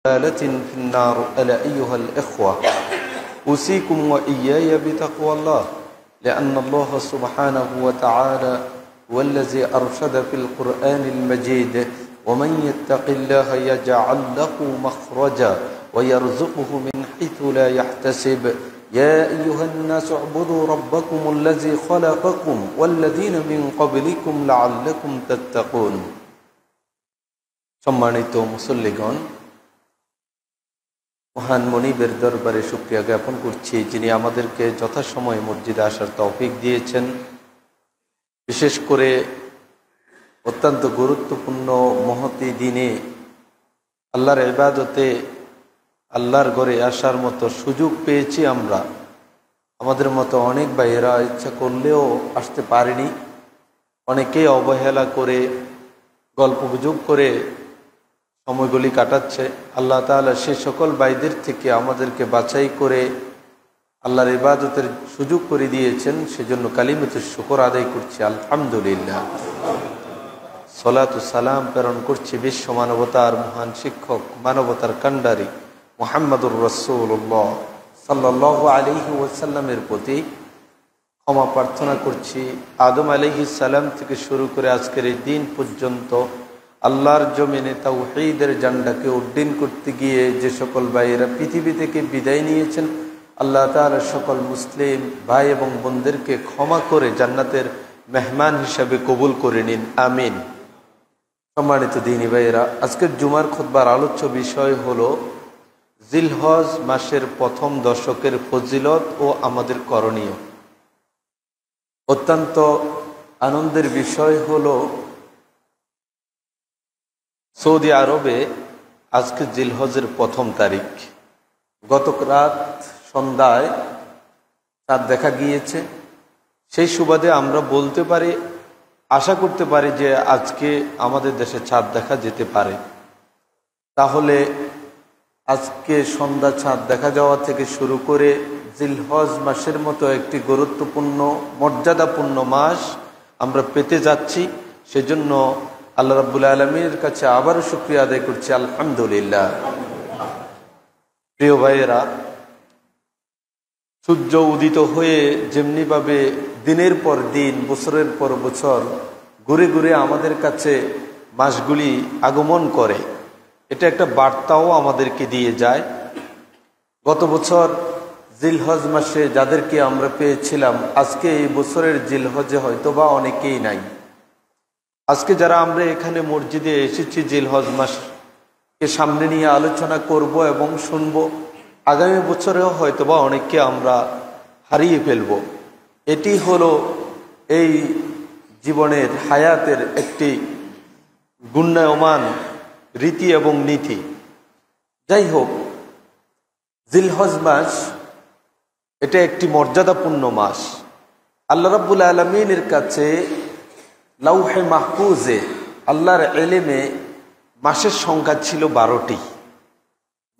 ضلالة في النار. ألا أيها الإخوة أوصيكم وإياي بتقوى الله لأن الله سبحانه وتعالى هو الذي أرشد في القرآن المجيد ومن يتق الله يجعل له مخرجا ويرزقه من حيث لا يحتسب. يا أيها الناس اعبدوا ربكم الذي خلقكم والذين من قبلكم لعلكم تتقون. সম্মানিত মুসল্লিগণ, মহান মনিবের দরবারে শুকরিয়া জ্ঞাপন করছি যিনি আমাদেরকে যথাসময়ে মসজিদে আসার তৌফিক দিয়েছেন। বিশেষ করে অত্যন্ত গুরুত্বপূর্ণ মহতি দিনে আল্লাহর ইবাদতে আল্লাহর ঘরে আসার মতো সুযোগ পেয়েছি আমরা। আমাদের মতো অনেক ভাইয়েরা ইচ্ছা করলেও আসতে পারেনি, অনেকেই অবহেলা করে গল্পগুজব করে সময়গুলি কাটাচ্ছে। আল্লাহ তাআলা সেই সকল ভাইদের থেকে আমাদেরকে বাছাই করে আল্লাহর ইবাদতের সুযোগ করে দিয়েছেন, সেজন্য কালিমাতুশ শুকর আদায় করছি আলহামদুলিল্লাহ। সালাতু সালাম প্রেরণ করছি বিশ্ব মানবতার মহান শিক্ষক, মানবতার কান্ডারি মুহাম্মদুর রাসূলুল্লাহ সাল্লাল্লাহু আলাইহি ওয়াসাল্লামের প্রতি। ক্ষমা প্রার্থনা করছি আদম আলাইহিস সালাম থেকে শুরু করে আজকের এই দিন পর্যন্ত আল্লাহর জমিনে তাওহীদের ঝান্ডাকে উড্ডীন করতে গিয়ে যে সকল ভাইয়েরা পৃথিবী থেকে বিদায় নিয়েছেন, আল্লাহ তাআলা সকল মুসলিম ভাই এবং বোনদেরকে ক্ষমা করে জান্নাতের মেহমান হিসাবে কবুল করে নিন, আমিন। সম্মানিত দ্বীনী ভাইয়েরা, আজকের জুমার খুতবার আলোচ্য বিষয় হলো জিলহজ মাসের প্রথম দশকের ফজিলত ও আমাদের করণীয়। অত্যন্ত আনন্দের বিষয় হলো সৌদি আরবে আজকে জিলহজের প্রথম তারিখ। গত রাত সন্ধ্যায় চাঁদ দেখা গিয়েছে। সেই সুবাদে আমরা বলতে পারি, আশা করতে পারি যে আজকে আমাদের দেশে চাঁদ দেখা যেতে পারে। তাহলে আজকে সন্ধ্যা চাঁদ দেখা যাওয়া থেকে শুরু করে জিলহজ মাসের মতো একটি গুরুত্বপূর্ণ মর্যাদাপূর্ণ মাস আমরা পেতে যাচ্ছি। সেজন্য আল্লাহ রাব্বুল আলামিনের কাছে আবারও শুকরিয়া আদায় করছি আলহামদুলিল্লাহ। প্রিয় ভাইয়েরা, সূর্য উদিত হয়ে যেমনিভাবে দিনের পর দিন বছরের পর বছর ঘুরে ঘুরে আমাদের কাছে মাসগুলি আগমন করে, এটা একটা বার্তাও আমাদেরকে দিয়ে যায়। গত বছর জিলহজ মাসে যাদেরকে আমরা পেয়েছিলাম, আজকে এই বছরের জিলহজে হয়তোবা অনেকেই নাই। আজকে যারা আমরা এখানে মসজিদে এসেছি জিলহজ মাসকে সামনে নিয়ে আলোচনা করব এবং শুনব, আগামী বছরেও হয়তোবা অনেককে আমরা হারিয়ে ফেলব। এটি হলো এই জীবনের হায়াতের একটি গুণায়মান রীতি এবং নীতি। যাই হোক, জিলহজ মাস এটা একটি মর্যাদাপূর্ণ মাস। আল্লাহ রাব্বুল আলামিনের কাছে লাউহে মাহফুজে আল্লাহর ইলমে মাসের সংখ্যা ছিল 12টি।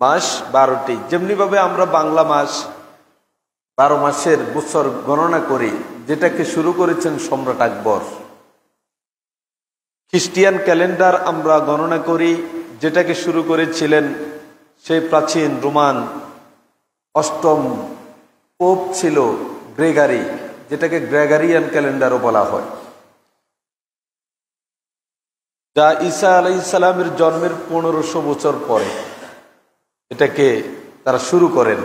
মাস 12টি। যেমনিভাবে আমরা বাংলা মাস 12 মাসের বছর গণনা করি, যেটাকে শুরু করেছেন সম্রাট আকবর। খ্রিস্টিয়ান ক্যালেন্ডার আমরা গণনা করি, যেটাকে শুরু করেছিলেন সেই প্রাচীন রোমান 8ম পোপ ছিল গ্রেগারি, যেটাকে গ্রেগারিয়ান ক্যালেন্ডারও বলা হয়, যা ঈসা আলাইহিস সালামের জন্মের 1500 বছর পরে এটাকে তারা শুরু করেন।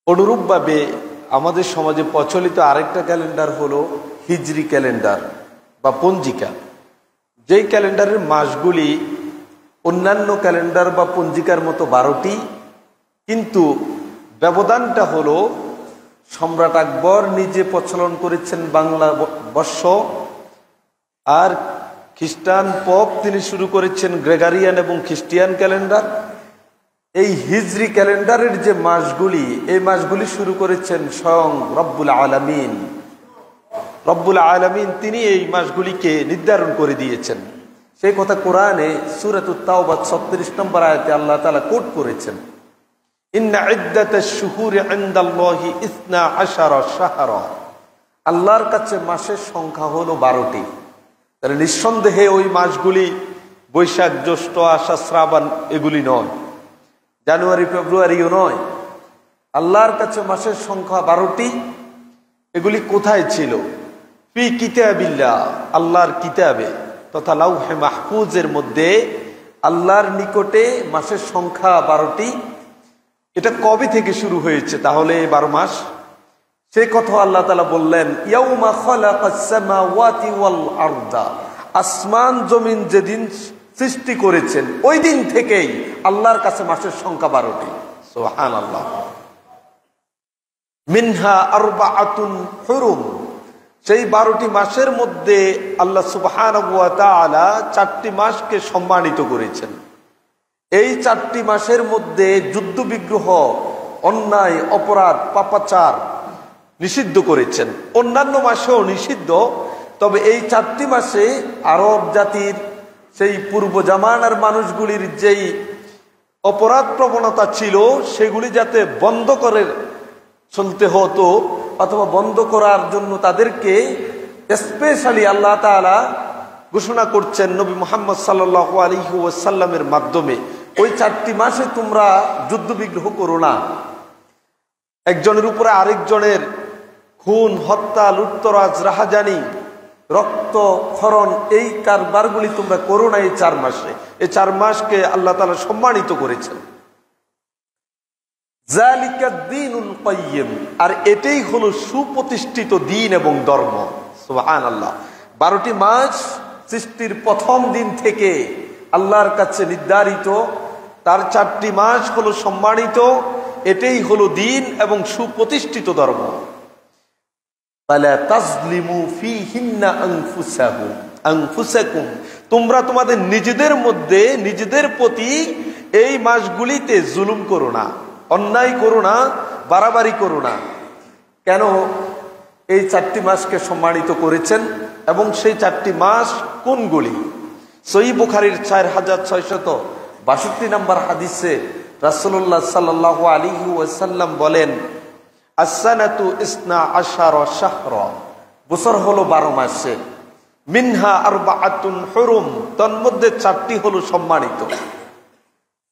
অনুরূপভাবে আমাদের সমাজে প্রচলিত আরেকটা ক্যালেন্ডার হলো হিজরি ক্যালেন্ডার বা পঞ্জিকা, যেই ক্যালেন্ডারের মাসগুলি অন্যান্য ক্যালেন্ডার বা পঞ্জিকার মতো 12টি, কিন্তু ব্যবধানটা হলো সম্রাট আকবর নিজে প্রচলন করেছেন বাংলা বর্ষ, আর খ্রিস্টান পপ তিনি শুরু করেছেন গ্রেগারিয়ান এবং খ্রিস্টিয়ান ক্যালেন্ডার। এই হিজরি ক্যালেন্ডারের যে মাসগুলি, এই মাসগুলি শুরু করেছেন স্বয়ং রব্বুল আলামিন। রব্বুল আলামিন তিনি এই মাসগুলিকে নির্ধারণ করে দিয়েছেন। সেই কথা কোরআনে সূরাতুত তাওবা 36 নম্বর আয়াতে আল্লাহ তাআলা কোট করেছেন, ইন্না ইদ্দাতাশ শুহুরি ইনদাল্লাহি 12 শাহরা। আল্লাহর কাছে মাসের সংখ্যা হলো 12টি। তাহলে নিঃসন্দেহে ওই মাসগুলি বৈশাখ জ্যৈষ্ঠ আষাঢ় শ্রাবণ এগুলি নয়, জানুয়ারি ফেব্রুয়ারিও নয়। আল্লাহর কাছে মাসের সংখ্যা 12টি। এগুলি কোথায় ছিল? ফি কিতাবিল্লাহ, আল্লাহর কিতাবে তথা লাউহে মাহফুজের মধ্যে আল্লাহর নিকটে মাসের সংখ্যা 12টি। এটা কবে থেকে শুরু হয়েছে তাহলে 12 মাস? সে কথা আল্লাহ তাআলা বললেন, ইয়াউমা খালাকাস সামাওয়াতি ওয়াল আরদা, আসমান জমিন যেদিন সৃষ্টি করেছেন ওই দিন থেকেই আল্লাহর কাছে মাসের সংখ্যা 12টি। সুবহানাল্লাহ। মিনহা আরবাআতুন হুরুম, সেই 12টি মাসের মধ্যে আল্লাহ সুবহানাহু ওয়া তাআলা 4টি মাসকে সম্মানিত করেছেন। এই 4টি মাসের মধ্যে যুদ্ধ বিগ্রহ, অন্যায় অপরাধ পাপাচার নিষিদ্ধ করেছেন। অন্যান্য মাসেও নিষিদ্ধ, তবে এই 4টি মাসে আরব জাতির সেই পূর্ব জামানার মানুষগুলির যেই অপরাধ প্রবণতা ছিল সেগুলি যাতে বন্ধ করে চলতে হতো অথবা বন্ধ করার জন্য তাদেরকে স্পেশালি আল্লাহ তাআলা ঘোষণা করছেন নবী মুহাম্মদ সাল্লাল্লাহু আলাইহি ওয়াসাল্লামের মাধ্যমে, ওই 4টি মাসে তোমরা যুদ্ধ বিগ্রহ করো না। একজনের উপরে আরেকজনের খুন, হত্যা, লুটতরাজ, রাহাজানি, রক্ত খরণ এই কারবারগুলি তোমরা করো না এই 4 মাসে। এই 4 মাসকে আল্লাহ তাআলা সম্মানিত করেছেন। যালিকা দ্বীনুল কাইয়্যিম, আর এটাই হলো সুপ্রতিষ্ঠিত দ্বীন এবং ধর্ম। সুবহানাল্লাহ। 12টি মাস সৃষ্টির প্রথম দিন থেকে আল্লাহর কাছে নির্ধারিত, তার 4টি মাস হলো সম্মানিত, এটাই হলো দ্বীন এবং সুপ্রতিষ্ঠিত ধর্ম। ফালা তাজলিমু ফীহিন্না আনফুসাকুম, তোমরা তোমাদের নিজেদের মধ্যে নিজেদের প্রতি এই মাসগুলিতে জুলুম করো না, অন্যায় করো না, বাড়াবাড়ি করো না। কেন এই 4টি মাসকে সম্মানিত করেছেন এবং সেই 4টি মাস কোনগুলি? সহিহ বুখারীর 4662 নম্বর হাদিসে রাসূলুল্লাহ সাল্লাল্লাহু আলাইহি ওয়াসাল্লাম বলেন, as-sanatu isna ashara shahra, বছর হলো 12 মাসে। মিনহা আরবাআতুন হুরুম, তার মধ্যে 4টি হলো সম্মানিত।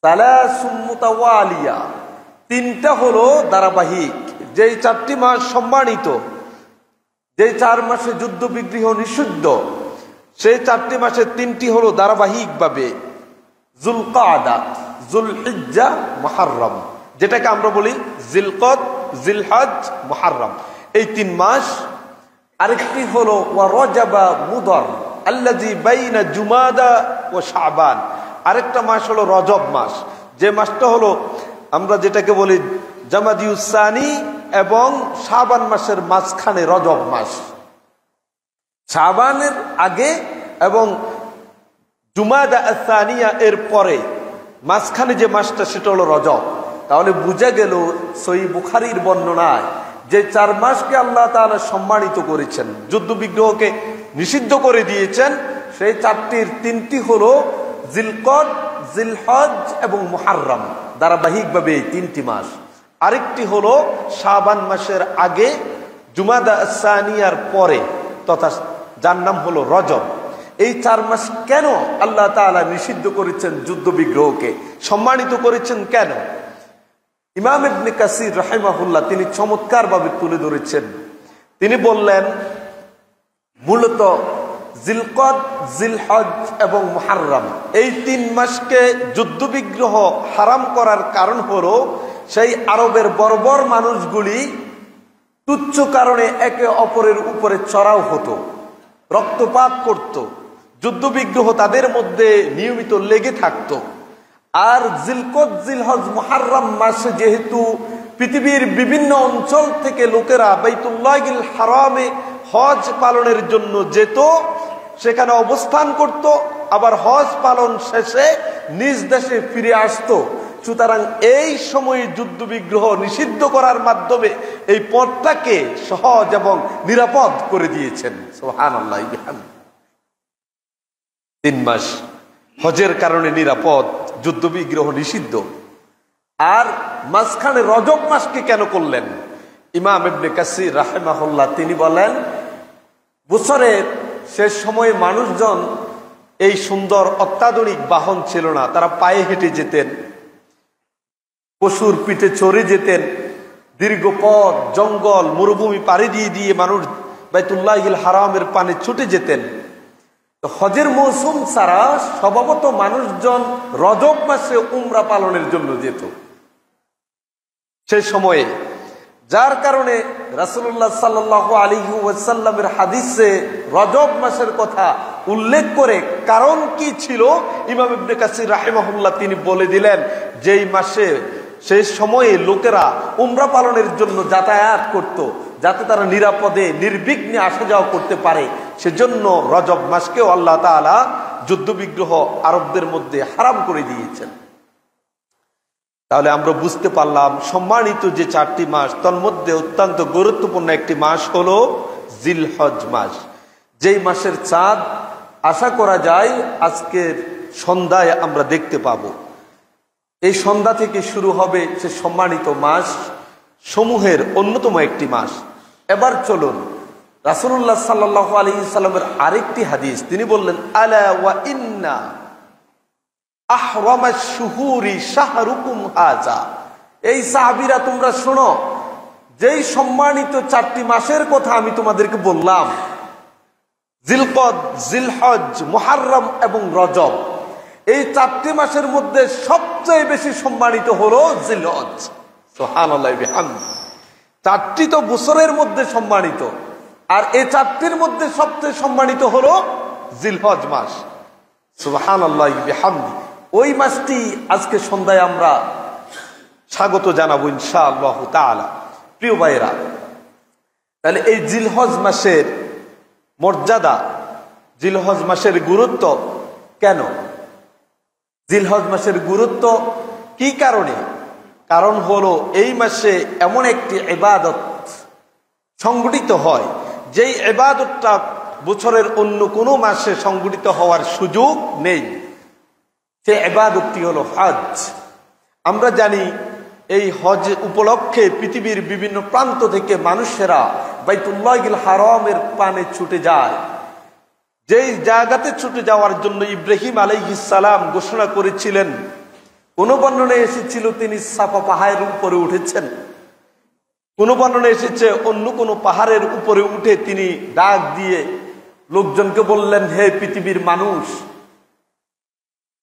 সালাসুম মুতাওয়ালিয়া, 3টা হলো ধারাবাহিক। যেই 4টি মাস সম্মানিত, যেই 4 মাসে যুদ্ধ বিগ্রহ নিষিদ্ধ, সেই 4টি মাসে 3টি হলো ধারাবাহিকভাবে যুলকাদা, যুলহিজ্জা, মুহররম, যেটাকে আমরা বলি জিলকদ, জিলহজ, মুহররম, এই 3 মাস। আরেকটি হলো ওয়া রজবা মুদর আল্লাযী বাইনা জুমাদা ও শাবান, আরেকটা মাস হলো রজব মাস, যে মাসটা হলো আমরা যেটাকে বলি জামাদিউস সানি এবং শাবান মাসের মাঝখানে রজব মাস। শাবানের আগে এবং জুমাদা আস-সানিয়া এর পরে মাঝখানে যে মাসটা সেটা হলো রজব। তাহলে বুঝা গেল সহিহ বুখারীর বর্ণনায় যে 4 মাসকে আল্লাহ তাআলা সম্মানিত করেছেন, যুদ্ধ বিগ্রহকে নিষিদ্ধ করে দিয়েছেন, সেই 4টির 3টি হলো জিলকদ, জিলহজ এবং মুহররম, ধারাবাহিকভাবে এই 3টি মাস। আরেকটি হলো শাবান মাসের আগে, জুমাদা আস-সানিয়ার পরে, তথা যার নাম হলো রজব। এই 4 মাস কেন আল্লাহ তাআলা নিষিদ্ধ করেছেন, যুদ্ধ বিগ্রহকে সম্মানিত করেছেন কেন? ইমাম ইবনে কাসির রাহিমাহুল্লাহ তিনি চমৎকারভাবে তুলে ধরেছেন। তিনি বললেন, মূলত জিলকদ, জিলহজ এবং মুহররম এই 3 মাসকে যুদ্ধ বিগ্রহ হারাম করার কারণ হলো সেই আরবের বর্বর মানুষগুলি তুচ্ছ কারণে একে অপরের উপরে চড়াও হতো, রক্তপাত করত, যুদ্ধ বিগ্রহ তাদের মধ্যে নিয়মিত লেগে থাকতো। আর জিলকদ, জিলহজ, মুহররম মাসে যেহেতু পৃথিবীর বিভিন্ন অঞ্চল থেকে লোকেরা বাইতুল্লাহিল হারামে হজ পালনের জন্য যেত, সেখানে অবস্থান করত, আবার হজ পালন শেষে নিজ দেশে ফিরে আসতো, সুতরাং এই সময়ে যুদ্ধ বিগ্রহ নিষিদ্ধ করার মাধ্যমে এই পথটাকে সহজ এবং নিরাপদ করে দিয়েছেন। সুবহানাল্লাহ। 3 মাস হজের কারণে নিরাপদ, যুদ্ধ বিগ্রহ নিষিদ্ধ। আর মাঝখানে রজব মাসকে কেন করলেন? ইমাম ইবনে কাসির রাহিমাহুল্লাহ তিনি বলেন, বছরের শেষ সময়ে মানুষজন এই সুন্দর অত্যাধুনিক বাহন ছিল না, তারা পায়ে হেঁটে যেতেন, পশুর পিঠে চড়ে যেতেন, দীর্ঘ পথ জঙ্গল মরুভূমি পাড়ি দিয়ে দিয়ে মানুষ বাইতুল্লাহিল হারামের পানে ছুটে যেতেন। তো হজের মৌসুম ছাড়া স্বভাবত মানুষজন রজব মাসে উমরা পালনের জন্য যেত সেই সময়ে, যার কারণে রাসূলুল্লাহ সাল্লাল্লাহু আলাইহি ওয়াসাল্লামের হাদিসে রজব মাসের কথা উল্লেখ করে কারণ কি ছিল ইমাম ইবনে কাসির রাহিমাহুল্লাহ তিনি বলে দিলেন, যেই মাসে সেই সময়ে লোকেরা উমরা পালনের জন্য যাতায়াত করত, যাতে তারা নিরাপদে নির্বিঘ্নে আসা যাওয়া করতে পারে, সেজন্য রজব মাসকেও আল্লাহ তাআলা যুদ্ধ বিগ্রহ আরবদের মধ্যে হারাম করে দিয়েছেন। তাহলে আমরা বুঝতে পারলাম সম্মানিত যে 4টি মাস, তার মধ্যে অত্যন্ত গুরুত্বপূর্ণ একটি মাস হলো জিলহজ মাস, যেই মাসের চাঁদ আশা করা যায় আজকের সন্ধ্যায় আমরা দেখতে পাবো। এই সন্ধ্যা থেকে শুরু হবে সে সম্মানিত মাস সমূহের অন্যতম একটি মাস। এবার চলুন রাসূলুল্লাহ সাল্লাল্লাহু আলাইহি সাল্লামের আরেকটি হাদিস, তিনি বললেন আলা ওয়া ইন্না আহরামাশ শুহুরি শাহরুকুম হাযা। এই সাহাবীরা তোমরা শোনো, যেই সম্মানিত 4টি মাসের কথা আমি তোমাদেরকে বললাম, জিলকদ, জিলহজ, মুহররম এবং রজব, এই 4টি মাসের মধ্যে সবচেয়ে বেশি সম্মানিত হলো জিলহজ। সুবহানাল্লাহ বিহামদি। 4টি তো বছরের মধ্যে সম্মানিত, আর এই 4টির মধ্যে সবচেয়ে সম্মানিত হলো জিলহজ মাস। সুবহানাল্লাহ বিহামদি। ওই মাসটি আজকে সন্ধ্যায় আমরা স্বাগত জানাবো ইনশাআল্লাহ তাআলা। প্রিয় ভাইয়েরা, তাহলে এই জিলহজ মাসের মর্যাদা, জিলহজ মাসের গুরুত্ব কেন? জিলহজ মাসের গুরুত্ব কি কারণে? কারণ হলো এই মাসে এমন একটি ইবাদত সংগঠিত হয়, যেই ইবাদতটা বছরের অন্য কোনো মাসে সংগঠিত হওয়ার সুযোগ নেই। সেই ইবাদতটি হলো হজ। আমরা জানি এই হজ উপলক্ষে পৃথিবীর বিভিন্ন প্রান্ত থেকে মানুষেরা বাইতুল্লাহিল হারামের পানে ছুটে যায়। যেই জায়গাতে ছুটে যাওয়ার জন্য ইব্রাহিম আলাইহিস সালাম ঘোষণা করেছিলেন, কোন বর্ণনায় এসেছিল তিনি সাফা পাহাড়ের উপরে উঠেছেন, কোন বর্ণনায় এসেছে অন্য কোন পাহাড়ের উপরে উঠে তিনি ডাক দিয়ে লোকজনকে বললেন, হে পৃথিবীর মানুষ,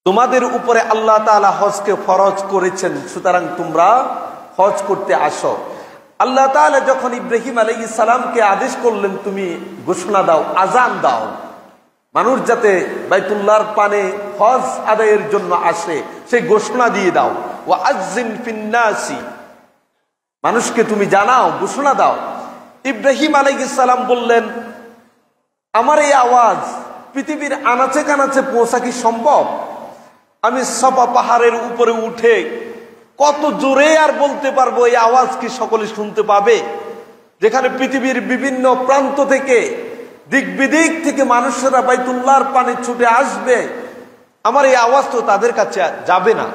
তোমাদের উপরে আল্লাহ তাআলা হজকে ফরজ করেছেন, সুতরাং তোমরা হজ করতে আসো। আল্লাহ তাআলা যখন ইব্রাহিম আলাইহিস সালামকে আদেশ করলেন, তুমি ঘোষণা দাও, আজান দাও, মানুষ যাতে বাইতুল্লাহর পানে হজ আদায়ের জন্য আসে, সেই ঘোষণা দিয়ে দাও। ওয়া আযযিন ফিন্নাসি, মানুষকে তুমি জানাও, ঘোষণা দাও। ইব্রাহিম আলাইহিস সালাম বললেন, আমার এই আওয়াজ পৃথিবীর আনাচে কানাচে পৌঁছা কি সম্ভব? আমি সাফা পাহাড়ের উপরে উঠে কত জোরে আর বলতে পারবো, এই আওয়াজ কি সকলে শুনতে পাবে? যেখানে পৃথিবীর বিভিন্ন প্রান্ত থেকে, দিক বিদিক থেকে মানুষেরা বাইতুল্লাহর পানে ছুটে আসবে, আমার এই আওয়াজ তো তাদের কাছে যাবে না।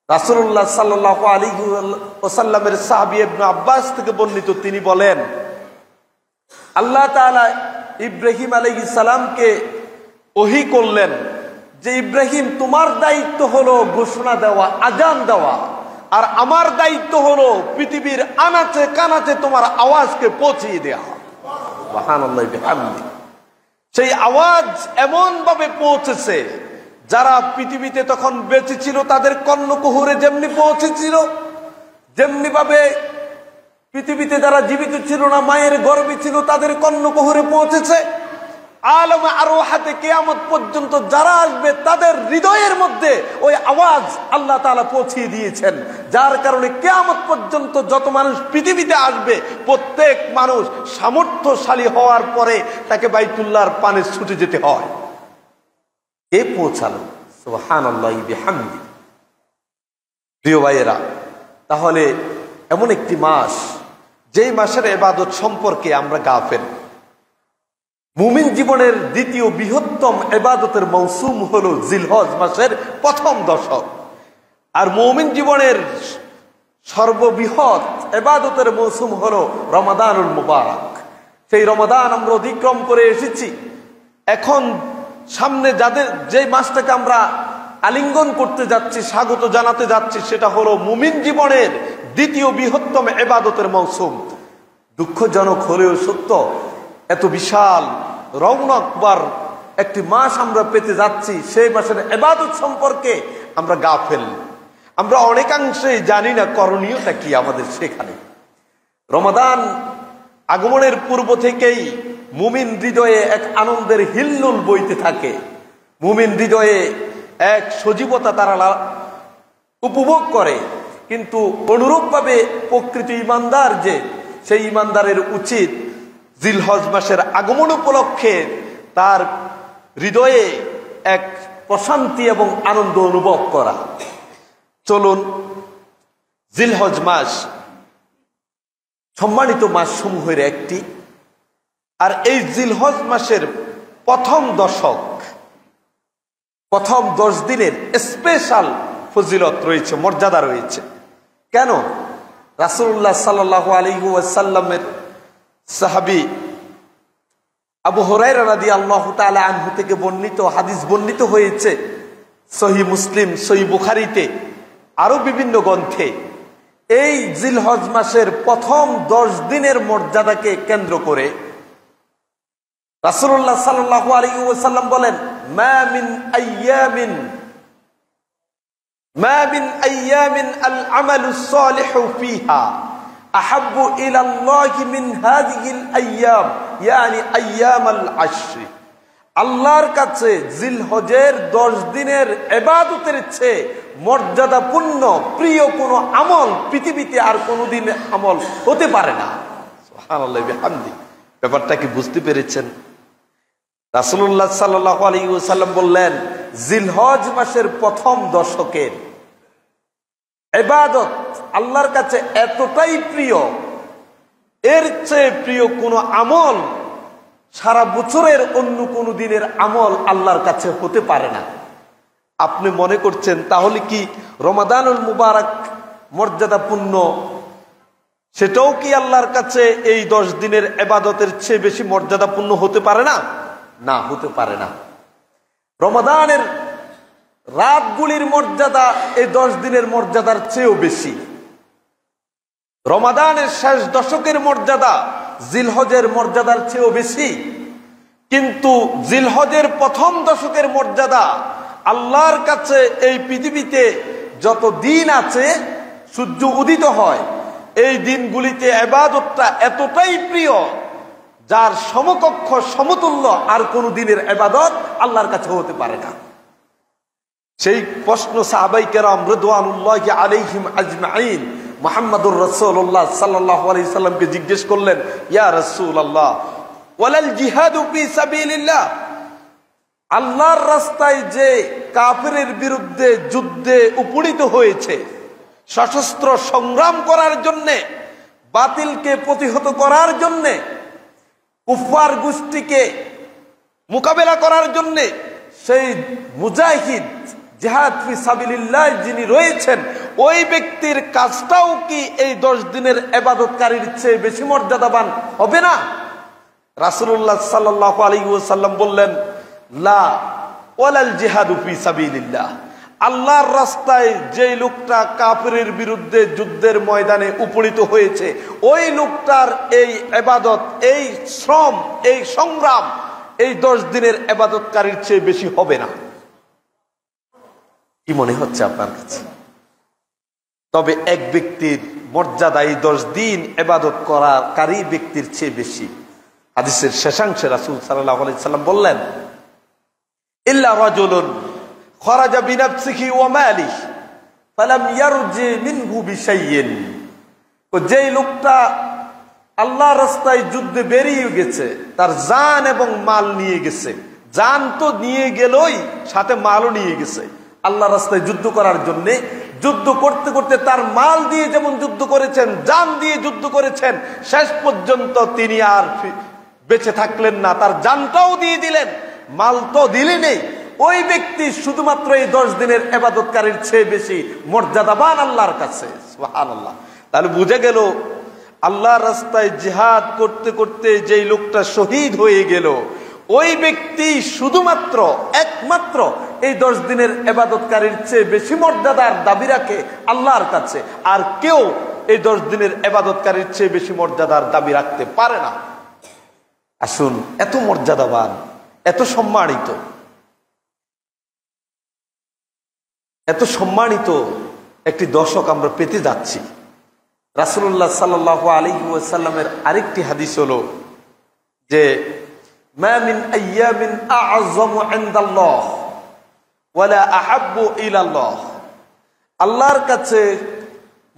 রাসূলুল্লাহ সাল্লাল্লাহু আলাইহি ওয়াসাল্লামের সাহাবী ইবনে আব্বাস থেকে বর্ণিত, তিনি বলেন, আল্লাহ তাআলা ইব্রাহিম আলাইহিস সালামকে ওহী করলেন যে, ইব্রাহিম, তোমার দায়িত্ব হলো ঘোষণা দেওয়া, আজান দেওয়া, আর আমার দায়িত্ব হলো পৃথিবীর আনাচে কানাচে তোমার আওয়াজকে পৌঁছিয়ে দেওয়া। সুবহানাল্লাহ বিহামদি। সেই আওয়াজ এমন ভাবে পৌঁছেছে, যারা পৃথিবীতে তখন বেঁচে ছিল তাদের কর্ণকুহরে যেমনি পৌঁছেছিল, যেমনি ভাবে পৃথিবীতে যারা জীবিত ছিল না, মায়ের গর্ভে ছিল, তাদের কর্ণকুহরে পৌঁছেছে। আলমে আরওয়াহাতে কিয়ামত পর্যন্ত যারা আসবে তাদের হৃদয়ের মধ্যে ওই আওয়াজ আল্লাহ তাআলা পৌঁছিয়ে দিয়েছেন, যার কারণে কিয়ামত পর্যন্ত যত মানুষ পৃথিবীতে আসবে, প্রত্যেক মানুষ সামর্থ্যশালী হওয়ার পরে তাকে বাইতুল্লাহর পানে ছুটে যেতে হয়। কে পৌঁছালো? সুবহানাল্লাহি বিহামদি। প্রিয় ভাইয়েরা, তাহলে এমন একটি মাস, যেই মাসের ইবাদত সম্পর্কে আমরা গাফেল। মুমিন জীবনের দ্বিতীয় বৃহত্তম ইবাদতের মৌসুম হলো জিলহজ মাসের প্রথম দশক, আর মুমিন জীবনের সর্ববৃহৎ ইবাদতের মৌসুম হলো রমাদানুল মুবারক। সেই রমাদান আমরা অতিক্রম করে এসেছি, এখন সামনে যে মাসটাকে আমরা আলিঙ্গন করতে যাচ্ছি, স্বাগত জানাতে যাচ্ছি, সেটা হলো মুমিন জীবনের দ্বিতীয় বৃহত্তম ইবাদতের মৌসুম। দুঃখজনক হলেও সত্য, এত বিশাল রৌনকবার একটি মাস আমরা পেতে যাচ্ছি, সেই মাসের ইবাদত সম্পর্কে আমরা গাফেল। আমরা অনেকাংশেই জানি না করণীয়টা কি আমাদের সেখানে। রমাদান আগমনের পূর্ব থেকেই মুমিন হৃদয়ে এক আনন্দের হিল্লোল বইতে থাকে। মুমিন হৃদয়ে এক সজীবতা তারা উপভোগ করে। কিন্তু অনুরূপভাবে প্রকৃত ইমানদার যে, সেই ইমানদারের উচিত জিলহজ মাসের আগমন উপলক্ষে তার হৃদয়ে এক প্রশান্তি এবং আনন্দ অনুভব করা। চলুন, জিলহজ মাস সম্মানিত মাস সমূহের একটি, আর এই জিলহজ মাসের প্রথম দশক, প্রথম 10 দিনের স্পেশাল ফজিলত রয়েছে, মর্যাদা রয়েছে। কেন? রাসূলুল্লাহ সাল্লাল্লাহু আলাইহি ওয়াসাল্লামের সাহাবী আবু হুরায়রা রাদিয়াল্লাহু তাআলা আনহু থেকে বর্ণিত হাদিস বর্ণিত হয়েছে সহিহ মুসলিম, সহিহ বুখারীতে, আরো বিভিন্ন গ্রন্থে। এই জিলহজ মাসের প্রথম 10 দিনের মর্যাদাকে কেন্দ্র করে রাসূলুল্লাহ সাল্লাল্লাহু আলাইহি ওয়াসাল্লাম বলেন, মা মিন আইয়ামিন আল আমালুস সালিহু ফিহা আহাব্বু ইলাল্লাহি মিন হাযিহিল আইয়াম, ইয়ানি আইয়ামাল আশর। আল্লাহর কাছে জিলহজের 10 দিনের ইবাদতের চেয়ে মর্যাদাপূর্ণ প্রিয় কোনো আমল পৃথিবীতে আর কোনোদিন আমল হতে পারে না। সুবহানাল্লাহি বিহামদি। ব্যাপারটা কি বুঝতে পেরেছেন? রাসূলুল্লাহ সাল্লাল্লাহু আলাইহি ওয়াসাল্লাম বললেন, জিলহজ মাসের প্রথম দশকের ইবাদত আল্লাহর কাছে এতটাই প্রিয়, এর চেয়ে প্রিয় কোনো আমল সারা বছরের অন্য কোনো দিনের আমল আল্লাহর কাছে হতে পারে না। আপনি মনে করছেন তাহলে কি রমাদানুল মুবারক মর্যাদাপূর্ণ, সেটাও কি আল্লাহর কাছে এই 10 দিনের ইবাদতের চেয়ে বেশি মর্যাদাপূর্ণ হতে পারে না? না, হতে পারে না। রমাদানের রাতগুলির মর্যাদা এই 10 দিনের মর্যাদার চেয়েও বেশি। রমাদানের শেষ দশকের মর্যাদা জিলহজের মর্যাদার চেয়েও বেশি। কিন্তু জিলহজের প্রথম দশকের মর্যাদা আল্লাহর কাছে এই পৃথিবীতে যত দিন আছে, সূর্য উদিত হয়, এই দিনগুলিতে ইবাদতটা এতটাই প্রিয়, যার সমকক্ষ সমতুল্য আর কোন দিনের ইবাদত আল্লাহর কাছে হতে পারে না। সেই প্রশ্ন সাহাবায়ে কেরাম রিদওয়ানুল্লাহি আলাইহিম আজমাইন মুহাম্মদুর রাসূলুল্লাহ সাল্লাল্লাহু আলাইহি সাল্লামকে জিজ্ঞেস করলেন, ইয়া রাসূলুল্লাহ, ওয়ালাল জিহাদু ফি সাবিলিল্লাহ, আল্লাহর রাস্তায় যে কাফিরের বিরুদ্ধে যুদ্ধে উপনীত হয়েছে, সশস্ত্র সংগ্রাম করার জন্যে, বাতিলকে প্রতিহত করার জন্যে, কুফার গোষ্ঠীকে মোকাবেলা করার জন্যে, সেই মুজাহিদ জিহাদ ফি সাবিলিল্লাহ যিনি রয়েছেন, ওই ব্যক্তির কাজটাও কি এই 10 দিনের ইবাদতকারীর চেয়ে বেশি মর্যাদাবান হবে না? রাসূলুল্লাহ সাল্লাল্লাহু আলাইহি ওয়াসাল্লাম বললেন, লা ওয়ালাল জিহাদু ফি সাবিলিল্লাহ, আল্লাহর রাস্তায় যে লোকটা কাফিরের বিরুদ্ধে যুদ্ধের ময়দানে উপনীত হয়েছে, ওই লোকটার এই ইবাদত, এই শ্রম, এই সংগ্রাম এই 10 দিনের ইবাদতকারীর চেয়ে বেশি হবে না। কি মনে হচ্ছে আপনার কাছে? তবে এক ব্যক্তির মর্যাদা এই 10 দিন ইবাদত করাকারী ব্যক্তির চেয়ে বেশি। হাদিসের শেষাংশে রাসূল সাল্লাল্লাহু আলাইহি সাল্লাম বললেন, ইল্লা রাজুলুন খরাজা বিনাফসিহি ওয়া মালিহি ফালাম ইয়ারজি মিনহু বিশাইইন। যেই লোকটা আল্লাহর রাস্তায় যুদ্ধে বেরিয়ে গেছে, তার জান এবং মাল নিয়ে গেছে, জান তো নিয়ে গেলই, সাথে মালও নিয়ে গেছে আল্লাহর রাস্তায় যুদ্ধ করার জন্য। যুদ্ধ করতে করতে তার মাল দিয়ে যেমন যুদ্ধ করেছেন, জান দিয়ে যুদ্ধ করেছেন, শেষ পর্যন্ত তিনি আর বেঁচে থাকলেন না, তার জানটাও দিয়ে দিলেন, মাল তো দিলেনই। ওই ব্যক্তি শুধুমাত্র এই 10 দিনের ইবাদতকারীর চেয়ে বেশি মর্যাদাবান আল্লাহর কাছে। সুবহানাল্লাহ। তাহলে বুঝে গেল, আল্লাহর রাস্তায় জিহাদ করতে করতে যেই লোকটা শহীদ হয়ে গেল, ওই ব্যক্তি শুধুমাত্র একমাত্র এই 10 দিনের ইবাদতকারীর চেয়ে বেশি মর্যাদার দাবি রাখে আল্লাহর কাছে। আর কেউ এই 10 দিনের ইবাদতকারীর চেয়ে বেশি মর্যাদার দাবি রাখতে পারে না। আসুন, এত মর্যাদাবান, এত সম্মানিত, এত সম্মানিত একটি দশক আমরা পেতে যাচ্ছি। রাসূলুল্লাহ সাল্লাল্লাহু আলাইহি ওয়াসাল্লামের আরেকটি হাদিস হলো যে মা মিন আইয়ামিন আ'যামু ইনদাল্লাহ ওয়ালা আহাব্বু ইলাল্লাহ, আল্লাহর কাছে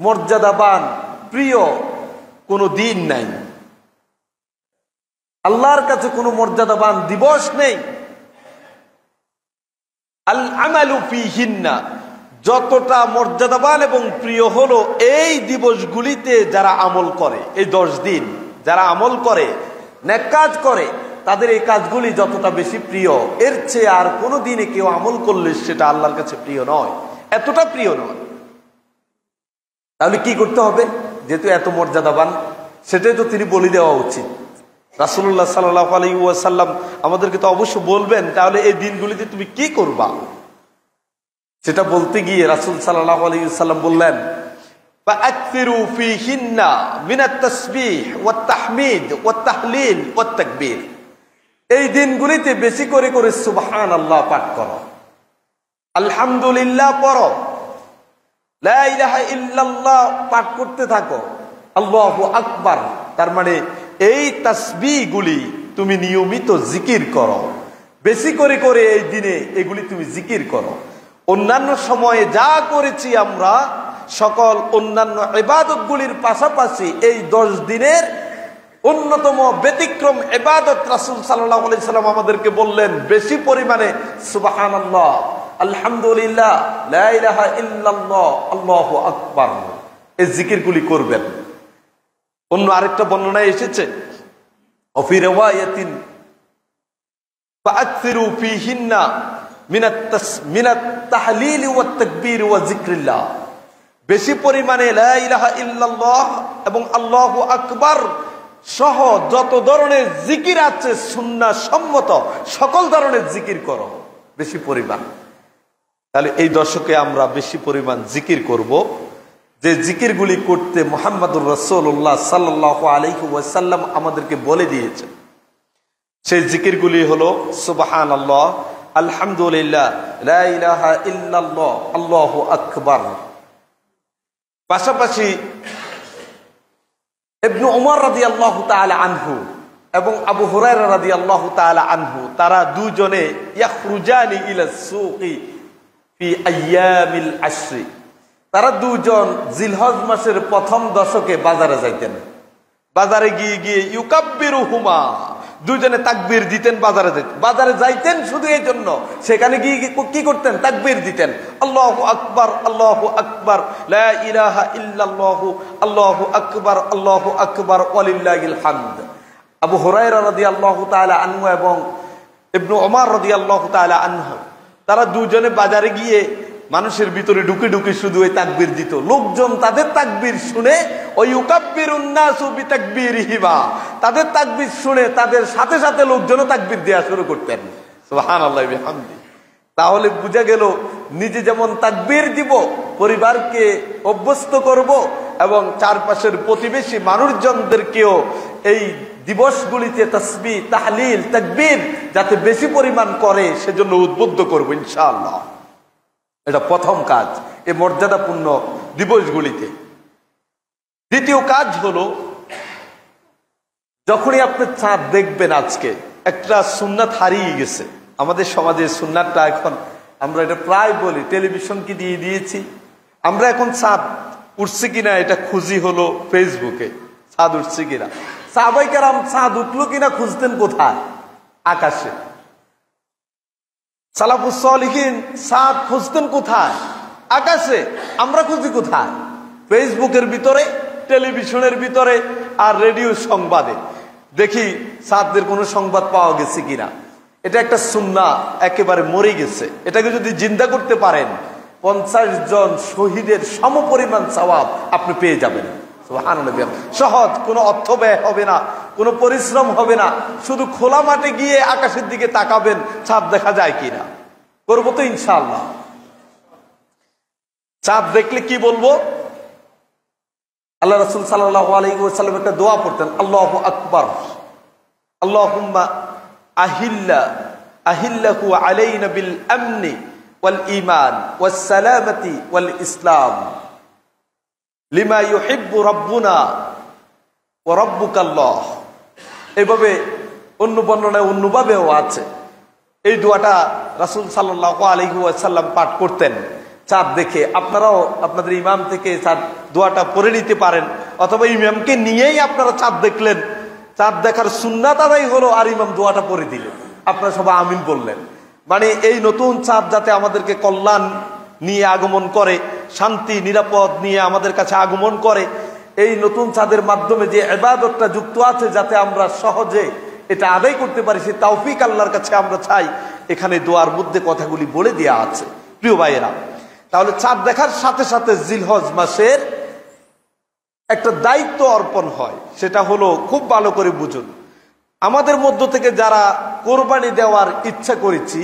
মর্যাদাবান প্রিয় কোনো দিন নাই, আল্লাহর কাছে কোনো মর্যাদাবান দিবস নেই। আল আমালু ফীহিন্না, যতটা মর্যাদাবান এবং প্রিয় হলো এই দিবসগুলিতে যারা আমল করে, এই 10 দিন যারা আমল করে, নেক কাজ করে, তাদের এই কাজগুলি যতটা বেশি প্রিয়, এর চেয়ে আর কোনো দিনে কেউ আমল করলে সেটা আল্লাহর কাছে প্রিয় নয়, এতটা প্রিয় নয়। তাহলে কি করতে হবে? যেহেতু এত মর্যাদাবান, সেটাই তো তিনি বলে দেওয়া উচিত। রাসূলুল্লাহ সাল্লাল্লাহু আলাইহি ওয়াসাল্লাম আমাদেরকে তো অবশ্য বলবেন, তাহলে এই দিনগুলিতে তুমি কি করবা। সেটা বলতে গিয়ে রাসূল সাল্লাল্লাহু আলাইহি ওয়াসাল্লাম বললেন, ফাআকসিরু ফীহিন্না মিনাত তাসবিহ ওয়াত তাহমিদ ওয়াত তাহলিল ওয়াত তাকবীর, এই দিনগুলিতে বেশি করে করে সুবহানাল্লাহ পাঠ করো, আলহামদুলিল্লাহ পড়ো, লা ইলাহা ইল্লাল্লাহ পাঠ করতে থাকো, আল্লাহু আকবার। তার মানে এই তাসবিহগুলি তুমি নিয়মিত জিকির করো, বেশি করে করে এই দিনে এগুলি তুমি জিকির করো। অন্যান্য সময়ে যা করেছি আমরা সকল অন্যান্য ইবাদতগুলির পাশাপাশি এই 10 দিনের অন্যতম ব্যতিক্রম ইবাদত রাসূল সাল্লাল্লাহু আলাইহি সাল্লাম আমাদেরকে বললেন বেশি পরিমাণে সুবহানাল্লাহ, আলহামদুলিল্লাহ, লা ইলাহা ইল্লাল্লাহ, আল্লাহু আকবার, এই জিকিরগুলি করবেন। অন্য আরেকটা বর্ণনায় এসেছে ফি রিওয়ায়াতিন ফাআকসিরু ফীহিন্না মিনাত তাহলিল ওয়াত তাকবীর ওয়া যিকরিল্লাহ, বেশি পরিমাণে লা ইলাহা ইল্লাল্লাহ এবং আল্লাহু আকবার সহ যত ধরনের জিকির আছে সুন্নাহ সম্মত সকল ধরনের জিকির করো বেশি পরিমাণ। তাহলে এই দশকে আমরা বেশি পরিমাণ জিকির করব, যে জিকিরগুলি করতে মুহাম্মদুর রাসূলুল্লাহ সাল্লাল্লাহু আলাইহি ওয়াসাল্লাম আমাদেরকে বলে দিয়েছেন। সেই জিকিরগুলি হলো সুবহানাল্লাহ, আলহামদুলিল্লাহ, লা ইলাহা ইল্লাল্লাহ, আল্লাহু আকবার। পাশাপাশি ইবনে উমর রাদিয়াল্লাহু তাআলা আনহু এবং আবু হুরায়রা রাদিয়াল্লাহু তাআলা আনহু, তারা দুজনে ইয়াখরুজানি ইলা সুকি ফি আইয়ামিল আশরি, তারা দুজন জিলহজ মাসের প্রথম দশকে বাজারে যাইতেন। বাজারে গিয়ে গিয়ে ইউকাব্বিরুহুমা, দুজনে তাকবীর দিতেন। বাজারে যাইতেন শুধু এই জন্য, সেখানে গিয়ে কি করতেন? তাকবীর দিতেন, আল্লাহু আকবার, আল্লাহু আকবার, লা ইলাহা ইল্লাল্লাহু, আল্লাহু আকবার, আল্লাহু আকবার, ওয়ালিল্লাহিল হামদ। আবু হুরায়রা রাদিয়াল্লাহু তাআলা আনহু এবং ইবনে উমর রাদিয়াল্লাহু তাআলা আনহু, তারা দুজনে বাজারে গিয়ে মানুষের ভিতরে ঢুকে ঢুকে শুধু ওই তাকবীর দিত। লোকজন তাদের তাকবীর শুনে ওই ইউকাব্বিরুন নাসু বিতাকবীরিহিমা, তাদের তাকবীর শুনে তাদের সাথে সাথে লোকজনও তাকবীর দেওয়া শুরু করতেন। সুবহানাল্লাহি ওয়া বিহামদি। তাহলে বোঝা গেল নিজে যেমন তাকবীর দিব, পরিবারকে অভ্যস্ত করব এবং চারপাশের প্রতিবেশী মানুষজনদেরকেও এই দিবসগুলিতে তাসবিহ, তাহলিল, তাকবীর যাতে বেশি পরিমাণ করে সেজন্য উদ্বুদ্ধ করব ইনশাআল্লাহ। এটা প্রথম কাজ এই মর্যাদাপূর্ণ দিবসগুলিতে। দ্বিতীয় কাজ হলো, যখনই আপনি চাঁদ দেখবেন, আজকে একটা সুন্নাত হারিয়ে গেছে আমাদের সমাজে। সুন্নাতটা এখন আমরা এটা প্রায় বলি, টেলিভিশনকে দিয়ে দিয়েছি আমরা। এখন চাঁদ উঠছে কিনা এটা খুঁজি হলো ফেসবুকে, চাঁদ উঠছে কিনা। সাহাবায়ে কেরাম চাঁদ উঠলো কিনা খুঁজতেন কোথায়? আকাশে। সালাফুস সালিহিন চাঁদ খুঁজতেন কোথায়? আকাশে। আমরা খুঁজি কোথায়? ফেসবুকের ভিতরে, টেলিভিশনের ভিতরে আর রেডিও সংবাদে। দেখি চাঁদের কোনো সংবাদ পাওয়া গেছে কিনা। এটা একটা সুন্নাহ একেবারে মরে গেছে। এটাকে যদি জিন্দা করতে পারেন 50 জন শহীদের সমপরিমাণ সওয়াব আপনি পেয়ে যাবেন। সুবহানাল্লাহ। সহজ, কোনো অর্থ ব্যয় হবে না, কোনো পরিশ্রম হবে না, শুধু খোলা মাঠে গিয়ে আকাশের দিকে তাকাবেন চাঁদ দেখা যায় কিনা। করবো তো ইনশাআল্লাহ। চাঁদ দেখলে কি বলবো? আল্লাহ রাসূল সাল্লাল্লাহু আলাইহি ওয়াসাল্লাম একটা দোয়া পড়তেন, আল্লাহু আকবার, আল্লাহুম্মা আহিল্লাহু আলাইনা বিল আমনি ওয়াল ঈমান ওয়াস সালামাতি ওয়াল ইসলাম লিমা ইউহিব্বু রাব্বুনা ওয়া রাব্বুকাল্লাহ। এইভাবে অন্য বর্ণনায় অন্যভাবেও আছে। এই দোয়াটা রাসূল সাল্লাল্লাহু আলাইহি ওয়াসাল্লাম পাঠ করতেন চাঁদ দেখে। আপনারাও আপনাদের ইমাম থেকে চাঁদ দোয়াটা পড়ে নিতে পারেন, অথবা ইমামকে নিয়েই আপনারা চাঁদ দেখলেন, চাঁদ দেখার সুন্নাত আদায় হলো, আর ইমাম দোয়াটা পড়ে দিলেন, আপনারা সবাই আমিন বললেন। মানে এই নতুন চাঁদ যাতে আমাদেরকে কল্যাণ নিয়ে আগমন করে, শান্তি নিরাপদ নিয়ে আমাদের কাছে আগমন করে, এই নতুন চাঁদের মাধ্যমে যে ইবাদতটা যুক্ত আছে যাতে আমরা সহজে এটা আদায় করতে পারি, সেই তৌফিক আল্লাহর কাছে আমরা চাই। এখানে দোয়ার মধ্যে কথাগুলি বলে দেওয়া আছে। প্রিয় ভাইয়েরা, তাহলে চাঁদ দেখার সাথে সাথে জিলহজ মাসের একটা দায়িত্ব অর্পণ হয়, সেটা হলো খুব ভালো করে বুঝুন। আমাদের মধ্য থেকে যারা কোরবানি দেওয়ার ইচ্ছা করেছি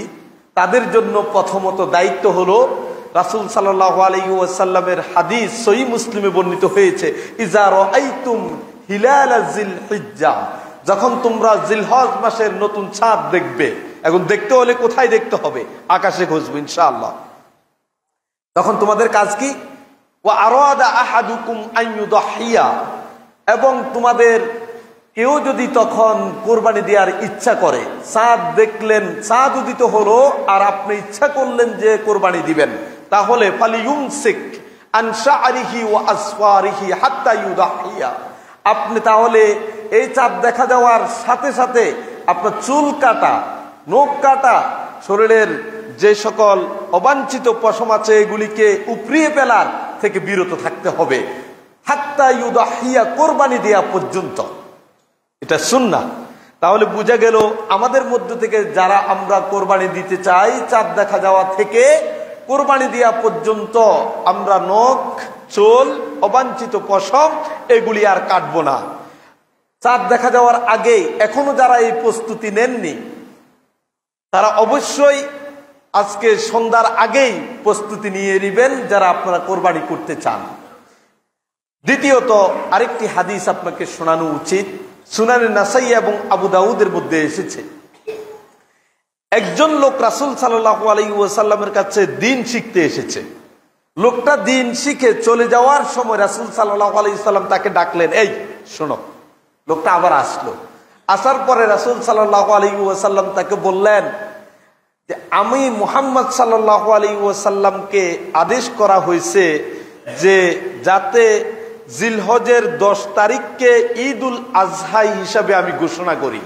তাদের জন্য প্রথমত দায়িত্ব হলো, রাসূল সাল্লাল্লাহু আলাইহি ওয়াসাল্লামের হাদিস সহিহ মুসলিমে বর্ণিত হয়েছে, ইজা রাআইতুম হিলাল জিলহিজ্জা, যখন তোমরা জিলহজ মাসের নতুন চাঁদ দেখবে, এখন দেখতে হলে কোথায় দেখতে হবে? আকাশে খুঁজবে ইনশাআল্লাহ। তখন তোমাদের কাজ কি? ওয়া আরাদা আহাদুকুম আন ইউদাহিয়া, এবং তোমাদের কেউ যদি তখন কোরবানি দেওয়ার ইচ্ছা করে, চাঁদ দেখলেন, চাঁদ উদিত হলো, আর আপনি ইচ্ছা করলেন যে কোরবানি দিবেন, তাহলে ফালিয়ুমসিক আন শা'রিহি ওয়া আসফারিহি হাত্তা ইউদাহিয়া, আপনি তাহলে এই চাঁদ দেখা যাওয়ার সাথে সাথে আপনার চুল কাটা, নখ কাটা, শরীরের যে সকল অবাঞ্ছিত পশম আছে এগুলিকে উপড়িয়ে ফেলার থেকে বিরত থাকতে হবে, হাত্তা ইউদাহিয়া, কোরবানি দেয়া পর্যন্ত। এটা সুন্নাহ। তাহলে বোঝা গেল আমাদের মধ্য থেকে যারা আমরা কোরবানি দিতে চাই, চাঁদ দেখা যাওয়া থেকে কোরবানি দেয়া পর্যন্ত আমরা নখ, চুল, অবাঞ্ছিত পশম এগুলি আর কাটবো না। চাঁদ দেখা যাওয়ার আগে এখনো যারা এই প্রস্তুতি নেননি তারা অবশ্যই আজকে সন্ধ্যার আগেই প্রস্তুতি নিয়ে নেবেন, যারা আপনারা কোরবানি করতে চান। দ্বিতীয়ত আরেকটি হাদিস আপনাকে শোনানো উচিত, সুনানে নাসাই এবং আবু দাউদের মধ্যে এসেছে। একজন লোক রাসূল সাল্লাল্লাহু আলাইহি ওয়াসাল্লামের কাছে দ্বীন শিখতে এসেছে। লোকটা দ্বীন শিখে চলে যাওয়ার সময় রাসূল সাল্লাল্লাহু আলাইহি ওয়াসাল্লাম তাকে ডাকলেন, এই শোনো। লোকটা আবার আসলো। আসার পরে রাসূল সাল্লাল্লাহু আলাইহি ওয়াসাল্লাম তাকে বললেন যে আমি মুহাম্মদ সাল্লাল্লাহু আলাইহি ওয়াসাল্লামকে আদেশ করা হয়েছে যে যাতে জিলহজের 10 তারিখকে ঈদুল আজহা হিসাবে আমি ঘোষণা করি।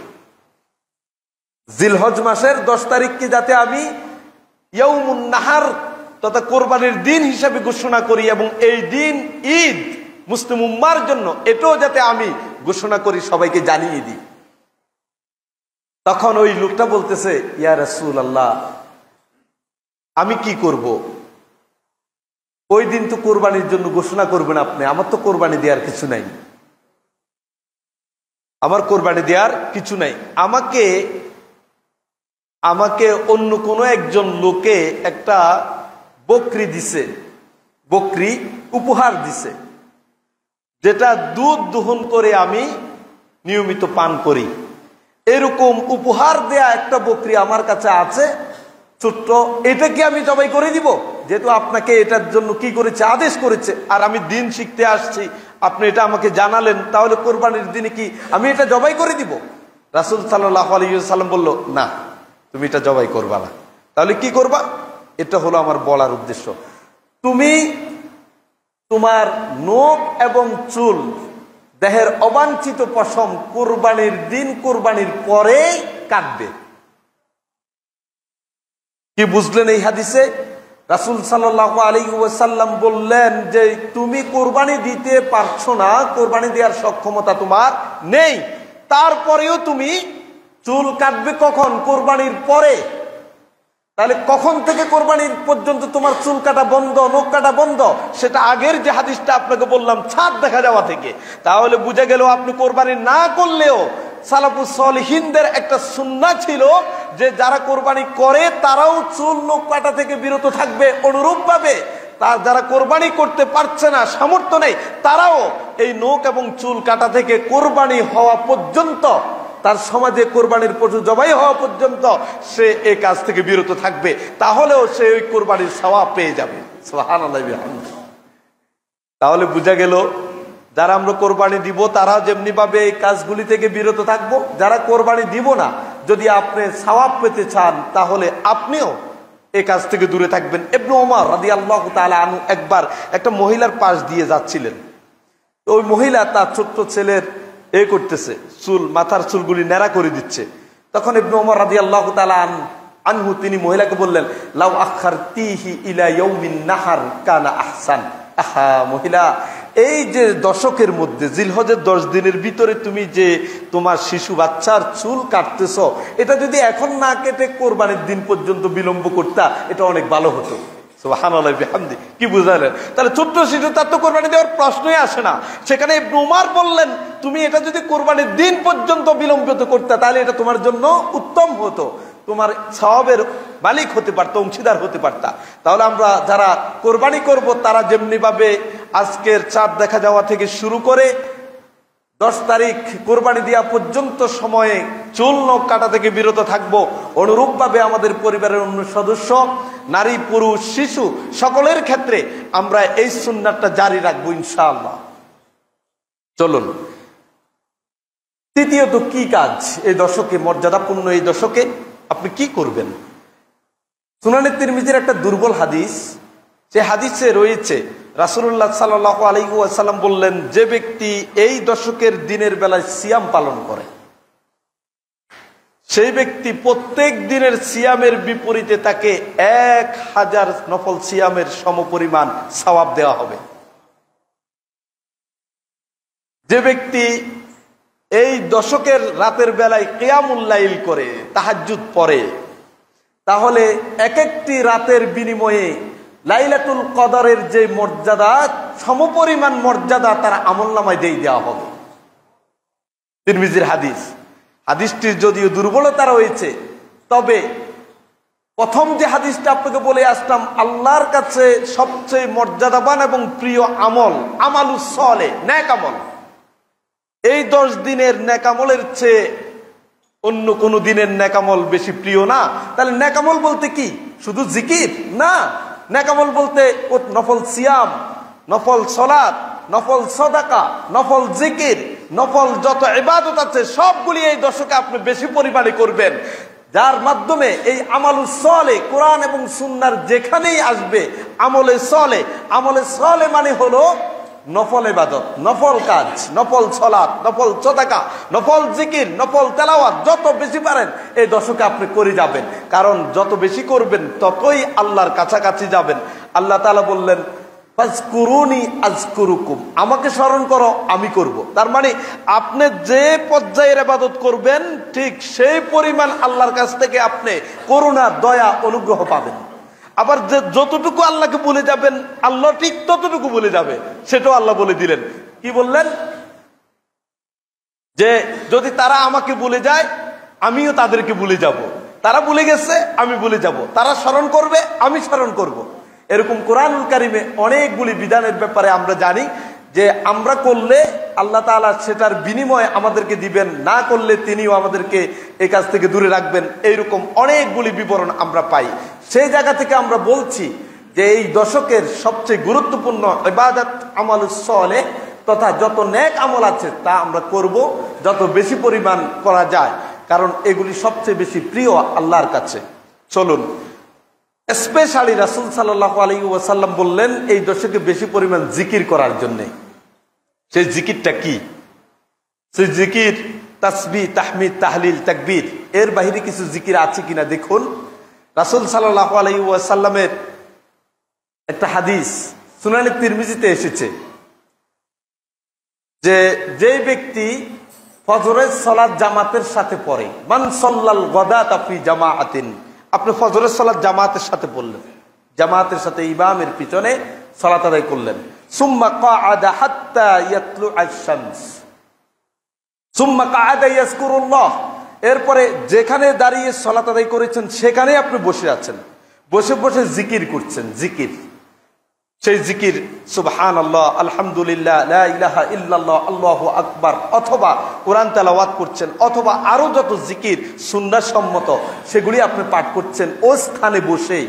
জিলহজ মাসের 10 তারিখকে যাতে আমি ইয়াউমুন নাহার তথা কোরবানির দিন হিসাবে ঘোষণা করি, এবং এই দিন ঈদ মুসলিম উম্মার জন্য, এটাও যাতে আমি ঘোষণা করি, সবাইকে জানিয়ে দিই। তখন ওই লোকটা বলতেছে, ইয়া রাসূলুল্লাহ, আমি কি করব? ওই দিন তো কোরবানির জন্য ঘোষণা করবেন আপনি, আমার তো কোরবানি দেওয়ার কিছু নাই, আমার কোরবানি দেওয়ার কিছু নাই। আমাকে অন্য কোনো একজন লোকে একটা বকরি দিছে, বকরি উপহার দিছে, যেটা দুধ দহন করে আমি নিয়মিত পান করি। এরকম উপহার দেয়া একটা বকরি আমার কাছে আছে ছোট্ট, এটা কি আমি জবাই করে দিব? যেহেতু আপনাকে এটার জন্য কি করেছে, আদেশ করেছে, আর আমি দিন শিখতে আসছি, আপনি এটা আমাকে জানালেন, তাহলে কোরবানির দিনে কি আমি এটা জবাই করে দিব? রাসূল সাল্লাল্লাহু আলাইহি ওয়াসাল্লাম বলল, না, তুমি এটা জবাই করবা না। তাহলে কি করবা? এটা হলো আমার বলার উদ্দেশ্য, তুমি তোমার নখ এবং চুল, দেহের অবাঞ্ছিত পশম কোরবানির দিন, কোরবানির পরে কাটবে। কি বুঝলেন এই হাদিসে? রাসূল সাল্লাল্লাহু আলাইহি ওয়াসাল্লাম বললেন যে তুমি কোরবানি দিতে পারছো না, কোরবানি দেওয়ার সক্ষমতা তোমার নেই, তারপরেও তুমি চুল কাটবে কখন? কোরবানির পরে। তাহলে কখন থেকে কোরবানির পর্যন্ত তোমার চুল কাটা বন্ধ, নখ কাটা বন্ধ? সেটা আগের যে হাদিসটা আপনাকে বললাম, ছাদ দেখা যাওয়া থেকে। তাহলে বুঝে গেল আপনি কোরবানি না করলেও সালাফুস সালিহিনদের একটা সুন্নাহ ছিল যে যারা কোরবানি করে তারাও চুল নখ কাটা থেকে বিরত থাকবে। অনুরূপভাবে তার যারা কোরবানি করতে পারছে না, সামর্থ্য নেই, তারাও এই নখ এবং চুল কাটা থেকে কোরবানি হওয়া পর্যন্ত, তার সমাজে কোরবানির পশু জবাই হওয়া পর্যন্ত সে এই কাজ থেকে বিরত থাকবে। তাহলেও সে ওই কোরবানির সওয়াব পেয়ে যাবে। সুবহানাল্লাহ বিহামদিহি। তাহলে বোঝা গেল যারা আমরা কোরবানি দিব তারা যেমনি ভাবে এই কাজগুলি থেকে বিরত থাকবো, যারা কোরবানি দিব না, যদি আপনি সওয়াব পেতে চান তাহলে আপনিও এই কাজ থেকে দূরে থাকবেন। ইবনে ওমর রাদিয়াল্লাহু তাআলা আনহু একবার একটা মহিলার পাশ দিয়ে যাচ্ছিলেন। তো ওই মহিলা তার ছোট্ট ছেলের করতেছে, চুল, মাথার চুলগুলি ন্যাড়া করে দিচ্ছে। তখন ইবনে ওমর রাদিয়াল্লাহু তাআলা আনহু তিনি মহিলাকে বললেন, লাউ আখারতিহি ইলা ইয়াউমিন নাহার কানা আহসান। আহা মহিলা, এই যে দশকের মধ্যে জিলহজের 10 দিনের ভিতরে তুমি যে তোমার শিশু বাচ্চার চুল কাটতেছ, এটা যদি এখন না কেটে কোরবানির দিন পর্যন্ত বিলম্ব করতা, এটা অনেক ভালো হতো। সুবহানাল্লাহ বিহামদিহি। কি বুঝালেন? তাহলে ছোট্ট শিশু, তার তো কোরবানি দেওয়ার প্রশ্নই আসে না। সেখানে ইবনে ওমর বললেন তুমি এটা যদি কোরবানির দিন পর্যন্ত বিলম্বিত করতে, তাহলে এটা তোমার জন্য উত্তম হতো, তোমার সওয়াবের মালিক হতে পারতো, অংশীদার হতে পারতা। তাহলে আমরা যারা কোরবানি করব তারা যেমনি ভাবে আজকের চাঁদ দেখা যাওয়া থেকে শুরু করে 10 তারিখ কোরবানি দেওয়া পর্যন্ত সময়ে চুল নখ কাটা থেকে বিরত থাকবো, অনুরূপভাবে আমাদের পরিবারের অন্য সদস্য, নারী, পুরুষ, শিশু সকলের ক্ষেত্রে আমরা এই সুন্নাতটা জারি রাখবো ইনশাআল্লাহ। চলুন, তৃতীয়ত কি কাজ এই দশকে, মর্যাদাপূর্ণ এই দশকে আপনি কি করবেন? সুনানে তিরমিজির একটা দুর্বল হাদিস, যে হাদিসে রয়েছে রাসূলুল্লাহ সাল্লাল্লাহু আলাইহি ওয়াসাল্লাম বললেন, যে ব্যক্তি এই দশকের দিনের বেলায় সিয়াম পালন করে, সেই ব্যক্তি প্রত্যেক দিনের সিয়ামের বিপরীতে তাকে 1000 নফল সিয়ামের সমপরিমাণ সওয়াব দেওয়া হবে। যে ব্যক্তি এই দশকের রাতের বেলায় কিয়ামুল লাইল করে, তাহাজ্জুদ পড়ে, তাহলে এক একটি রাতের বিনিময়ে লাইলাতুল কদরের যে মর্যাদা, সমপরিমাণ মর্যাদা তার আমলনামায় দিয়ে দেওয়া হবে। তিরমিজির হাদিস। হাদিসটির যদিও দুর্বলতা রয়েছে, তবে প্রথম যে হাদিসটা আপনাকে বলে আসলাম, আল্লাহর কাছে সবচেয়ে মর্যাদাবান এবং প্রিয় আমল আমালুস সালেহ, নেক আমল। এই 10 দিনের নেক আমলের চেয়ে অন্য কোন দিনের নেক আমল বেশি প্রিয় না। তাহলে নেক আমল বলতে কি? শুধু জিকির না। নেক আমল বলতে নফল সিয়াম, নফল সালাত, নফল সাদাকা, নফল জিকির, নফল যত ইবাদত আছে সবগুলি এই দশকে আপনি বেশি পরিমাণে করবেন, যার মাধ্যমে এই আমালুস সালেহ, কোরআন এবং সুন্নাহর যেখানেই আসবে আমলে সালেহ। আমলে সালেহ মানে হলো নফল ইবাদত, নফল কাজ, নফল সালাত, নফল সাদাকা, নফল জিকির, নফল তেলাওয়াত যত বেশি পারেন এই দশকে আপনি করে যাবেন। কারণ যত বেশি করবেন ততই আল্লাহর কাছাকাছি যাবেন। আল্লাহ তাআলা বললেন, ফাজকুরুনি আযকুরুকুম, আমাকে স্মরণ করো আমি করব। তার মানে আপনি যে পর্যায়ের ইবাদত করবেন ঠিক সেই পরিমাণ আল্লাহর কাছ থেকে আপনি করুণা, দয়া, অনুগ্রহ পাবেন। আবার যে যতটুকু আল্লাহকে বলে যাবেন আল্লাহ ঠিক ততটুকু বলে যাবে, সেটাও আল্লাহ বলে দিলেন। কি বললেন? যে যদি তারা আমাকে বলে যায় আমিও তাদেরকে বলে যাব, তারা বলে গেছে আমি বলে যাব, তারা স্মরণ করবে আমি স্মরণ করব। এরকম কোরআনুল কারিমে অনেকগুলি বিধানের ব্যাপারে আমরা জানি যে আমরা করলে আল্লাহ তাআলা সেটার বিনিময় আমাদেরকে দিবেন, না করলে তিনিও আমাদেরকে এই কাজ থেকে দূরে রাখবেন। এইরকম অনেকগুলি বিবরণ আমরা পাই। সেই জায়গা থেকে আমরা বলছি যে এই দশকের সবচেয়ে গুরুত্বপূর্ণ ইবাদত আমালুস সালেহ তথা যত নেক আমল আছে তা আমরা করব যত বেশি পরিমাণ করা যায়, কারণ এগুলি সবচেয়ে বেশি প্রিয় আল্লাহর কাছে। চলুন, স্পেশালি রাসূল সাল্লাল্লাহু আলাইহি ওয়াসাল্লাম বললেন এই দশকে বেশি পরিমাণ জিকির করার জন্য। সেই জিকিরটা কি? সেই জিকির তাসবিহ, তাহমিদ, তাহলিল, তাকবীর, এর বাইরে কিছু জিকির আছে কিনা দেখুন। রাসূল সাল্লাল্লাহু আলাইহি ওয়াসাল্লামের একটা হাদিস সুনানে তিরমিজিতে এসেছে যে যেই ব্যক্তি ফজরের সালাত জামাতের সাথে পড়ে, মান সাল্লাল গাদাতা ফি জামাআতিন, আপনি ফজরের সালাত জামাতের সাথে পড়লেন, জামাতের সাথে ইমামের পিছনে সালাত আদায় করলেন। সুম্মা কাআদা হাত্তা ইয়াতলুআশ শামস, সুম্মা কাআদা ইয়াযকুরুল্লাহ, এরপরে যেখানে দাঁড়িয়ে সালাত আদায় করেছেন সেখানে আপনি বসে আছেন, বসে বসে জিকির করছেন। জিকির, সেই জিকির সুবহানাল্লাহ, আলহামদুলিল্লাহ, লা ইলাহা ইল্লাল্লাহ, আল্লাহু আকবার, অথবা কোরআন তেলাওয়াত করছেন, অথবা আরো যত জিকির সুন্নাহ সম্মত সেগুলি আপনি পাঠ করছেন ওই স্থানে বসেই।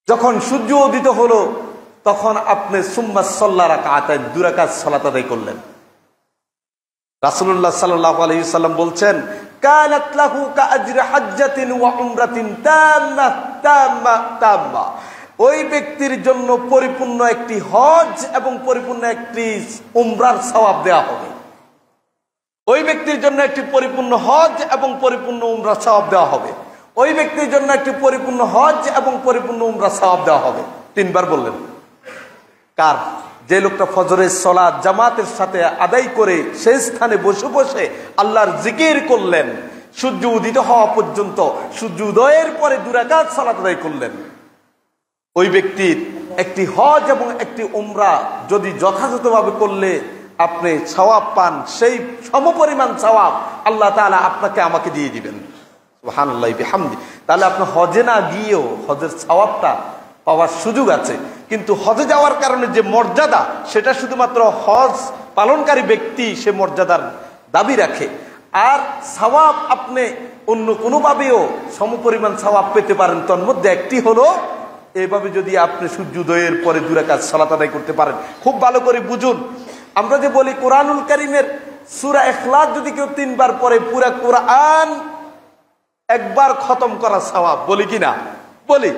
যখন সূর্য উদিত হলো তখন আপনি সুম্মা সাল্লা রাকাতাইন, 2 রাকাত সালাত আদায় করলেন। রাসূলুল্লাহ সাল্লাল্লাহু আলাইহি ওয়াসাল্লাম বলছেন, কানাত লাহু কাআজরি হাজ্জাতিন ওয়া উমরাতিন তাম্মা তাম্মা তাম্মা, ওই ব্যক্তির জন্য পরিপূর্ণ একটি হজ এবং পরিপূর্ণ একটি উমরার সওয়াব দেওয়া হবে। ওই ব্যক্তির জন্য একটি পরিপূর্ণ হজ এবং পরিপূর্ণ উমরার সওয়াব দেওয়া হবে। ওই ব্যক্তির জন্য একটি পরিপূর্ণ হজ এবং পরিপূর্ণ উমরার সওয়াব দেওয়া হবে। 3 বার বললেন। কার? যে লোকটা ফজরের সালাত জামাতের সাথে আদায় করে সেই স্থানে বসে বসে আল্লাহর জিকির করলেন সূর্য উদিত হওয়া পর্যন্ত, সূর্য উদয়ের পরে 2 রাকাত সালাত আদায় করলেন। ওই ব্যক্তির একটি হজ এবং একটি উমরা যদি যথাযথভাবে করলে আপনি সওয়াব পান, সেই সমপরিমাণ সওয়াব আল্লাহ তাআলা আপনাকে আমাকে দিয়ে দিবেন। সুবহানাল্লাহ বিহামদি। তাহলে আপনি হজে না গিয়েও হজের সওয়াবটা পাওয়ার সুযোগ আছে। কিন্তু হজে যাওয়ার কারণে যে মর্যাদা, সেটা শুধুমাত্র হজ পালনকারী ব্যক্তি সে মর্যাদার দাবি রাখে। আর সওয়াব আপনি অন্য কোনোভাবেও সমপরিমাণ সওয়াব পেতে পারেন। তন্মধ্যে একটি হলো এভাবে যদি আপনি সূর্যোদয়ের পরে 2 রাকাত সালাত আদায় করতে পারেন। খুব ভালো করে বুঝুন, আমরা যে বলি কোরআনুল কারীমের সূরা ইখলাস যদি কেউ 3 বার পড়ে পুরা কোরআন একবার খতম করা সওয়াব, বলি কি না? বলি।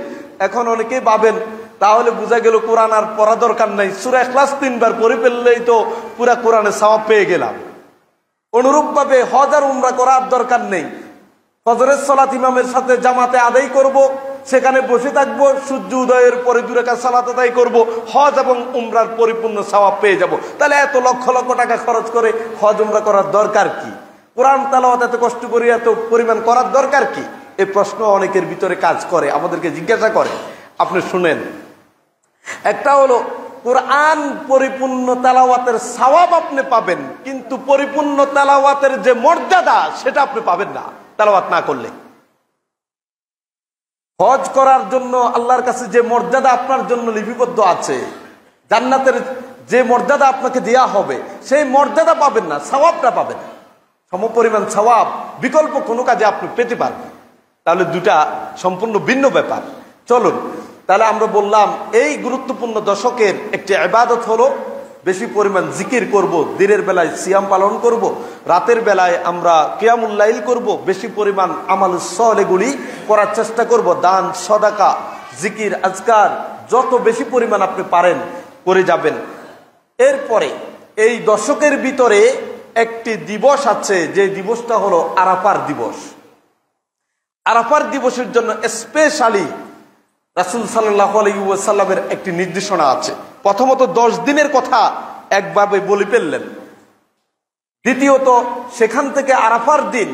এখন অনেকেই ভাবেন তাহলে বোঝা গেল কোরআন আর পড়া দরকার নাই, সূরা ইখলাস 3 বার পড়ে ফেললেই তো পুরা কোরআনের সওয়াব পেয়ে গেলাম। অনুরূপভাবে হজ আর উমরা করার দরকার নেই। ফজরের সালাত ইমামের সাথে জামাতে আদায় করব, সেখানে বসে থাকবো, সূর্য উদয়ের পরে 2 রাকাত সালাত আদায় করব, হজ এবং উমরার পরিপূর্ণ সওয়াব পেয়ে যাব। তাহলে এত লক্ষ লক্ষ টাকা খরচ করে হজ উমরা করার দরকার কি? কোরআন তেলাওয়াত এত কষ্ট করে এত পরিমাণ করার দরকার কি? এই প্রশ্ন অনেকের ভিতরে কাজ করে, আমাদেরকে জিজ্ঞাসা করে। আপনি শুনেন, একটা হলো কোরআন পরিপূর্ণ তেলাওয়াতের সওয়াব আপনি পাবেন, কিন্তু পরিপূর্ণ তেলাওয়াতের যে মর্যাদা সেটা আপনি পাবেন না তেলাওয়াত না করলে। হজ করার জন্য আল্লাহর কাছে যে মর্যাদা আপনার জন্য লিপিবদ্ধ আছে, জান্নাতের যে মর্যাদা আপনাকে দেয়া হবে, সেই মর্যাদা পাবেন না, সওয়াবটা পাবেন। সমপরিমাণ সওয়াব বিকল্প কোনো কাজে আপনি পেতে পারবেন। তাহলে দুটা সম্পূর্ণ ভিন্ন ব্যাপার। চলুন তাহলে আমরা বললাম এই গুরুত্বপূর্ণ দশকের একটি ইবাদত হলো বেশি পরিমাণ জিকির করব, দিনের বেলায় সিয়াম পালন করব, রাতের বেলায় আমরা কিয়ামুল লাইল করব, বেশি পরিমাণ আমালুস সালেহগুলি করার চেষ্টা করব, দান সদাকা জিকির আজকার যত বেশি পরিমাণ আপনি পারেন করে যাবেন। এরপরে এই দশকের ভিতরে একটি দিবস আছে, যে দিবসটা হলো আরাফার দিবস। আরাফার দিবসের জন্য স্পেশালি রাসূল সাল্লাল্লাহু আলাইহি ওয়াসাল্লামের একটি নির্দেশনা আছে। প্রথমত 10 দিনের কথা একভাবে বলে ফেললেন, দ্বিতীয়ত সেখান থেকে আরাফার দিন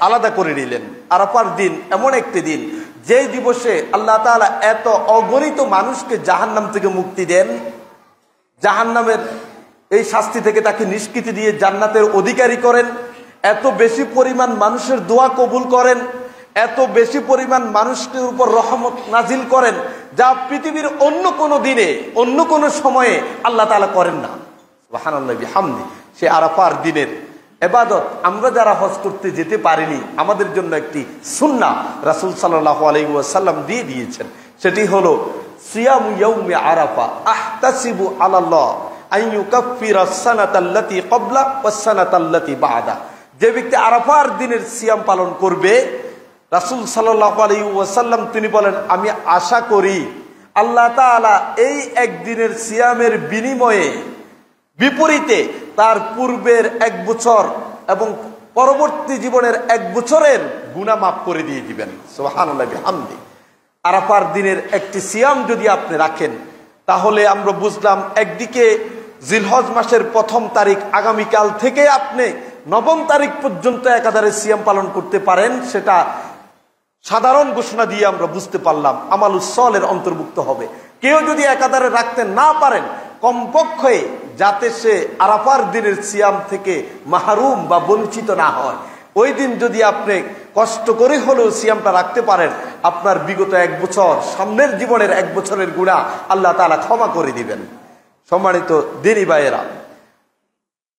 আলাদা করে নিলেন। আরাফার দিন এমন একটি দিন যে দিবসে আল্লাহ তাআলা এত অগণিত মানুষকে জাহান্নাম থেকে মুক্তি দেন, জাহান্নামের এই শাস্তি থেকে তাকে নিষ্কৃতি দিয়ে জান্নাতের অধিকারী করেন, এত বেশি পরিমাণ মানুষের দোয়া কবুল করেন, এত বেশি পরিমাণ মানুষের উপর রহমত নাজিল করেন, যা পৃথিবীর অন্য কোনো দিনে অন্য কোনো সময়ে আল্লাহ তাআলা করেন না। সুবহানাল্লাহ বিহামদি। সে আরাফার দিনের ইবাদত আমরা যারা হজ করতে যেতে পারিনি, আমাদের জন্য একটি সুন্নাহ রাসূল সাল্লাল্লাহু আলাইহি ওয়াসাল্লাম দিয়ে দিয়েছেন। সেটি হলো সিয়ামু ইয়াউমি আরাফা আহতাসিবু আলাল্লাহ আন ইউকাফিরা সানাতাল্লাতী ক্বাবলা ওয়াস সানাতাল্লাতী বা'দা। যে ব্যক্তি আরাফার দিনের সিয়াম পালন করবে, রাসূল সাল্লাল্লাহু আলাইহি ওয়াসাল্লাম তিনি বলেন, আমি আশা করি আল্লাহ তাআলা এই একদিনের সিয়ামের বিনিময়ে বিপরীতে তার পূর্বের 1 বছর এবং পরবর্তী জীবনের 1 বছরের গুনাহ মাফ করে দিয়ে দিবেন। সুবহানাল্লাহ বিহামদি। আরাফার দিনের একটি সিয়াম যদি আপনি রাখেন, তাহলে আমরা বুঝলাম একদিকে জিলহজ মাসের 1ম তারিখ আগামীকাল থেকে আপনি 9ম তারিখ পর্যন্ত একাধারে সিয়াম পালন করতে পারেন, সেটা সাধারণ ঘোষণা দিয়ে আমরা বুঝতে পারলাম আমালুস সলের অন্তর্ভুক্ত হবে। কেউ যদি একাধারে রাখতে না পারেন, কমপক্ষে যাতে সে আরাফার দিনের সিয়াম থেকে মাহরুম বা বঞ্চিত না হয়। ওই দিন যদি আপনি কষ্ট করে হলেও সিয়ামটা রাখতে পারেন, আপনার বিগত 1 বছর, সামনের জীবনের 1 বছরের গুনাহ আল্লাহ তাআলা ক্ষমা করে দিবেন। সম্মানিত দিনী ভাইয়েরা,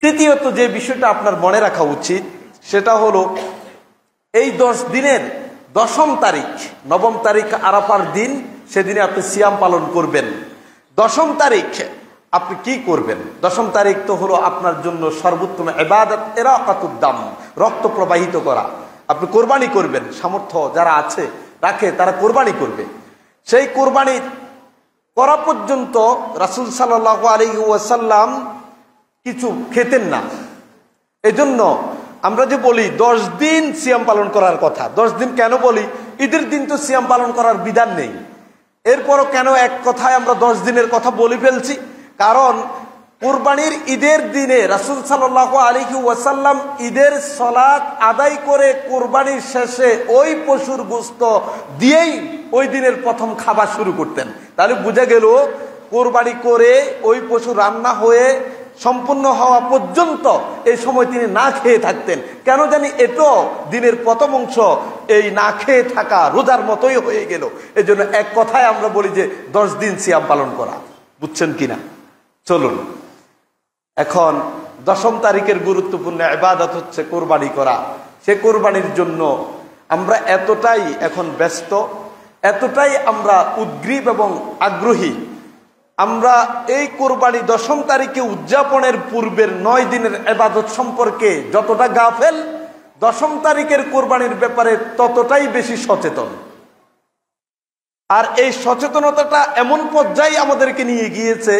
তৃতীয়ত যে বিষয়টা আপনার মনে রাখা উচিত সেটা হলো এই 10 দিনের 10ম তারিখ, 9ম তারিখ আরাফার দিন, সেদিনে আপনি সিয়াম পালন করবেন। 10ম তারিখ আপনি কি করবেন? 10ম তারিখ তো হলো আপনার জন্য সর্বোত্তম ইবাদত, ইরাকাতুদ দাম, রক্ত প্রবাহিত করা। আপনি কোরবানি করবেন, সামর্থ্য যারা আছে রাখে তারা কোরবানি করবে। সেই কোরবানি করা পর্যন্ত রাসূল সাল্লাল্লাহু আলাইহি ওয়াসাল্লাম কিছু খেতেন না। এজন্য আমরা যে বলি 10 দিন সিয়াম পালন করার কথা, 10 দিন কেন বলি? ঈদের দিন তো সিয়াম পালন করার বিধান নেই। এরপরও কেন এক কথায় আমরা 10 দিনের কথা বলে ফেলছি? কারণ কুরবানির ঈদের দিনে রাসূল সাল্লাল্লাহু আলাইহি ওয়াসাল্লাম ঈদের সালাত আদায় করে কুরবানির শেষে ওই পশুর গোশত দিয়েই ওই দিনের প্রথম খাবার শুরু করতেন। তাহলে বোঝা গেল কুরবানি করে ওই পশু রান্না হয়ে সম্পূর্ণ হওয়া পর্যন্ত এই সময় তিনি না খেয়ে থাকতেন। কেন জানি এটাও দিনের প্রথম অংশ এই না খেয়ে থাকা রোজার মতোই হয়ে গেল। এই জন্য এক কথায় আমরা বলি যে 10 দিন সিয়াম পালন করা। বুঝছেন কিনা? চলুন, এখন 10ম তারিখের গুরুত্বপূর্ণ ইবাদত হচ্ছে কোরবানি করা। সে কোরবানির জন্য আমরা এতটাই এখন ব্যস্ত, এতটাই আমরা উদ্গ্রীব এবং আগ্রহী, আমরা এই কোরবানি 10ম তারিখে উদযাপনের পূর্বের 9 দিনের ইবাদত সম্পর্কে যতটা গাফেল, 10ম তারিখের কোরবানির ব্যাপারে ততটাই বেশি সচেতন। আর এই সচেতনতাটা এমন পর্যায়ে আমাদেরকে নিয়ে গিয়েছে,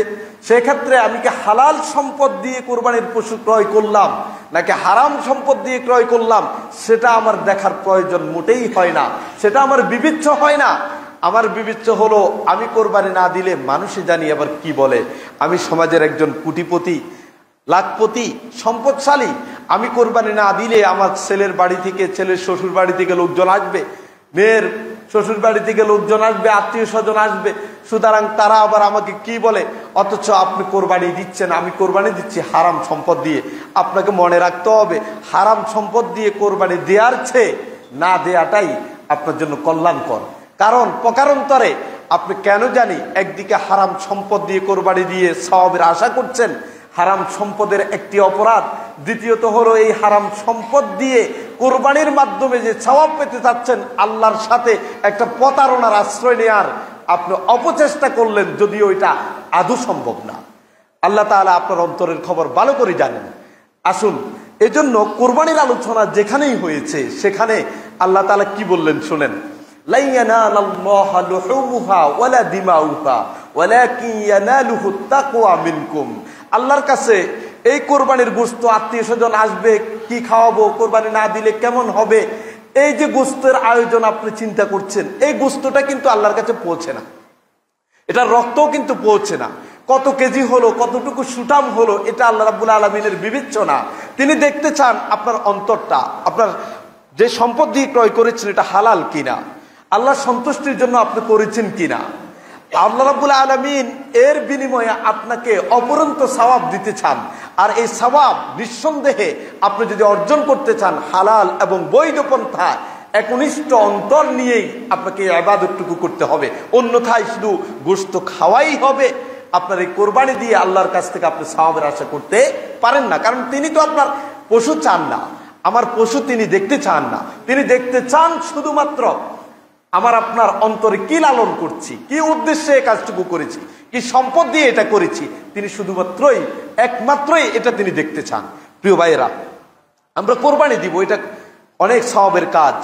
সেক্ষেত্রে আমি কি হালাল সম্পদ দিয়ে কোরবানির পশু ক্রয় করলাম নাকি হারাম সম্পদ দিয়ে ক্রয় করলাম, সেটা আমার দেখার প্রয়োজন মোটেই হয় না, সেটা আমার বিবেচ্য হয় না। আমার বিবেচ্য হলো আমি কোরবানি না দিলে মানুষে জানি আবার কি বলে, আমি সমাজের একজন কোটিপতি, লাখপতি, সম্পদশালী। আমি কোরবানি না দিলে আমার ছেলের বাড়ি থেকে, ছেলের শ্বশুর বাড়ি থেকে লোকজন আসবে, মেয়ের শ্বশুর বাড়ি থেকে লোকজন আসবে, আত্মীয় স্বজন আসবে, সুতরাং তারা আবার আমাকে কি বলে। অথচ আপনি কোরবানি দিচ্ছেন, আমি কোরবানি দিচ্ছি হারাম সম্পদ দিয়ে। আপনাকে মনে রাখতে হবে, হারাম সম্পদ দিয়ে কোরবানি দেওয়ার চেয়ে না দেয়াটাই আপনার জন্য কল্যাণকর। কারণ প্রকারান্তরে আপনি কেন জানি একদিকে হারাম সম্পদ দিয়ে কোরবানি দিয়ে সওয়াবের আশা করছেন, হারাম সম্পদের একটি অপরাধ। দ্বিতীয়ত হলো এই হারাম সম্পদ দিয়ে কোরবানির মাধ্যমে যে সওয়াব পেতে চাচ্ছেন, আল্লাহর সাথে একটা প্রতারণার আশ্রয় নেওয়ার আপনি অপচেষ্টা করলেন, যদিও এটা আদৌ সম্ভব না। আল্লাহ তাআলা আপনার অন্তরের খবর ভালো করে জানেন। আসুন, এজন্য কোরবানির আলোচনা যেখানেই হয়েছে সেখানে আল্লাহ তাআলা কি বললেন শুনেন। লা ইয়ানালাল্লাহু লুহুমুহা ওয়ালা দিমাউহা ওয়ালাকিন ইয়ানালুহু তাকওয়া মিনকুম। আল্লাহর কাছে এই কোরবানির গোশত, আত্মীয় স্বজন আসবে, কি খাওয়াবো, কোরবানি না দিলে কেমন হবে, এই যে গোশতের আয়োজন আপনি চিন্তা করছেন, এই গোশতটা কিন্তু আল্লাহর কাছে পৌঁছে না, এটা রক্তও কিন্তু পৌঁছে না। কত কেজি হলো, কতটুকু সুটাম হলো, এটা আল্লাহ রাব্বুল আলামিনের বিবেচনা। তিনি দেখতে চান আপনার অন্তরটা, আপনার যে সম্পদ দিয়ে ক্রয় করেছেন এটা হালাল কিনা, আল্লাহর সন্তুষ্টির জন্য আপনি করেছেন কিনা। আল্লাহ রাব্বুল আলামিন এর বিনিময়ে আপনাকে অপরন্ত সওয়াব দিতে চান। আর এই সওয়াব নিঃসন্দেহে আপনি যদি অর্জন করতে চান হালাল এবং বৈধ পন্থা, একনিষ্ঠ অন্তর নিয়েই আপনাকে এই ইবাদতটুকু করতে হবে। অন্যথায় শুধু গোশত খাওয়াই হবে, আপনার এই কোরবানি দিয়ে আল্লাহর কাছ থেকে আপনি সওয়াবের আশা করতে পারেন না। কারণ তিনি তো আপনার পশু চান না, আমার পশু তিনি দেখতে চান না। তিনি দেখতে চান শুধুমাত্র আমার আপনার অন্তরে কি লালন করছি, কি উদ্দেশ্যে এই কাজটুকু করেছি, কি সম্পদ দিয়ে এটা করেছি, তিনি শুধুমাত্রই একমাত্রই এটা তিনি দেখতে চান। প্রিয় ভাইয়েরা, আমরা কোরবানি দিব, এটা অনেক সওয়াবের কাজ।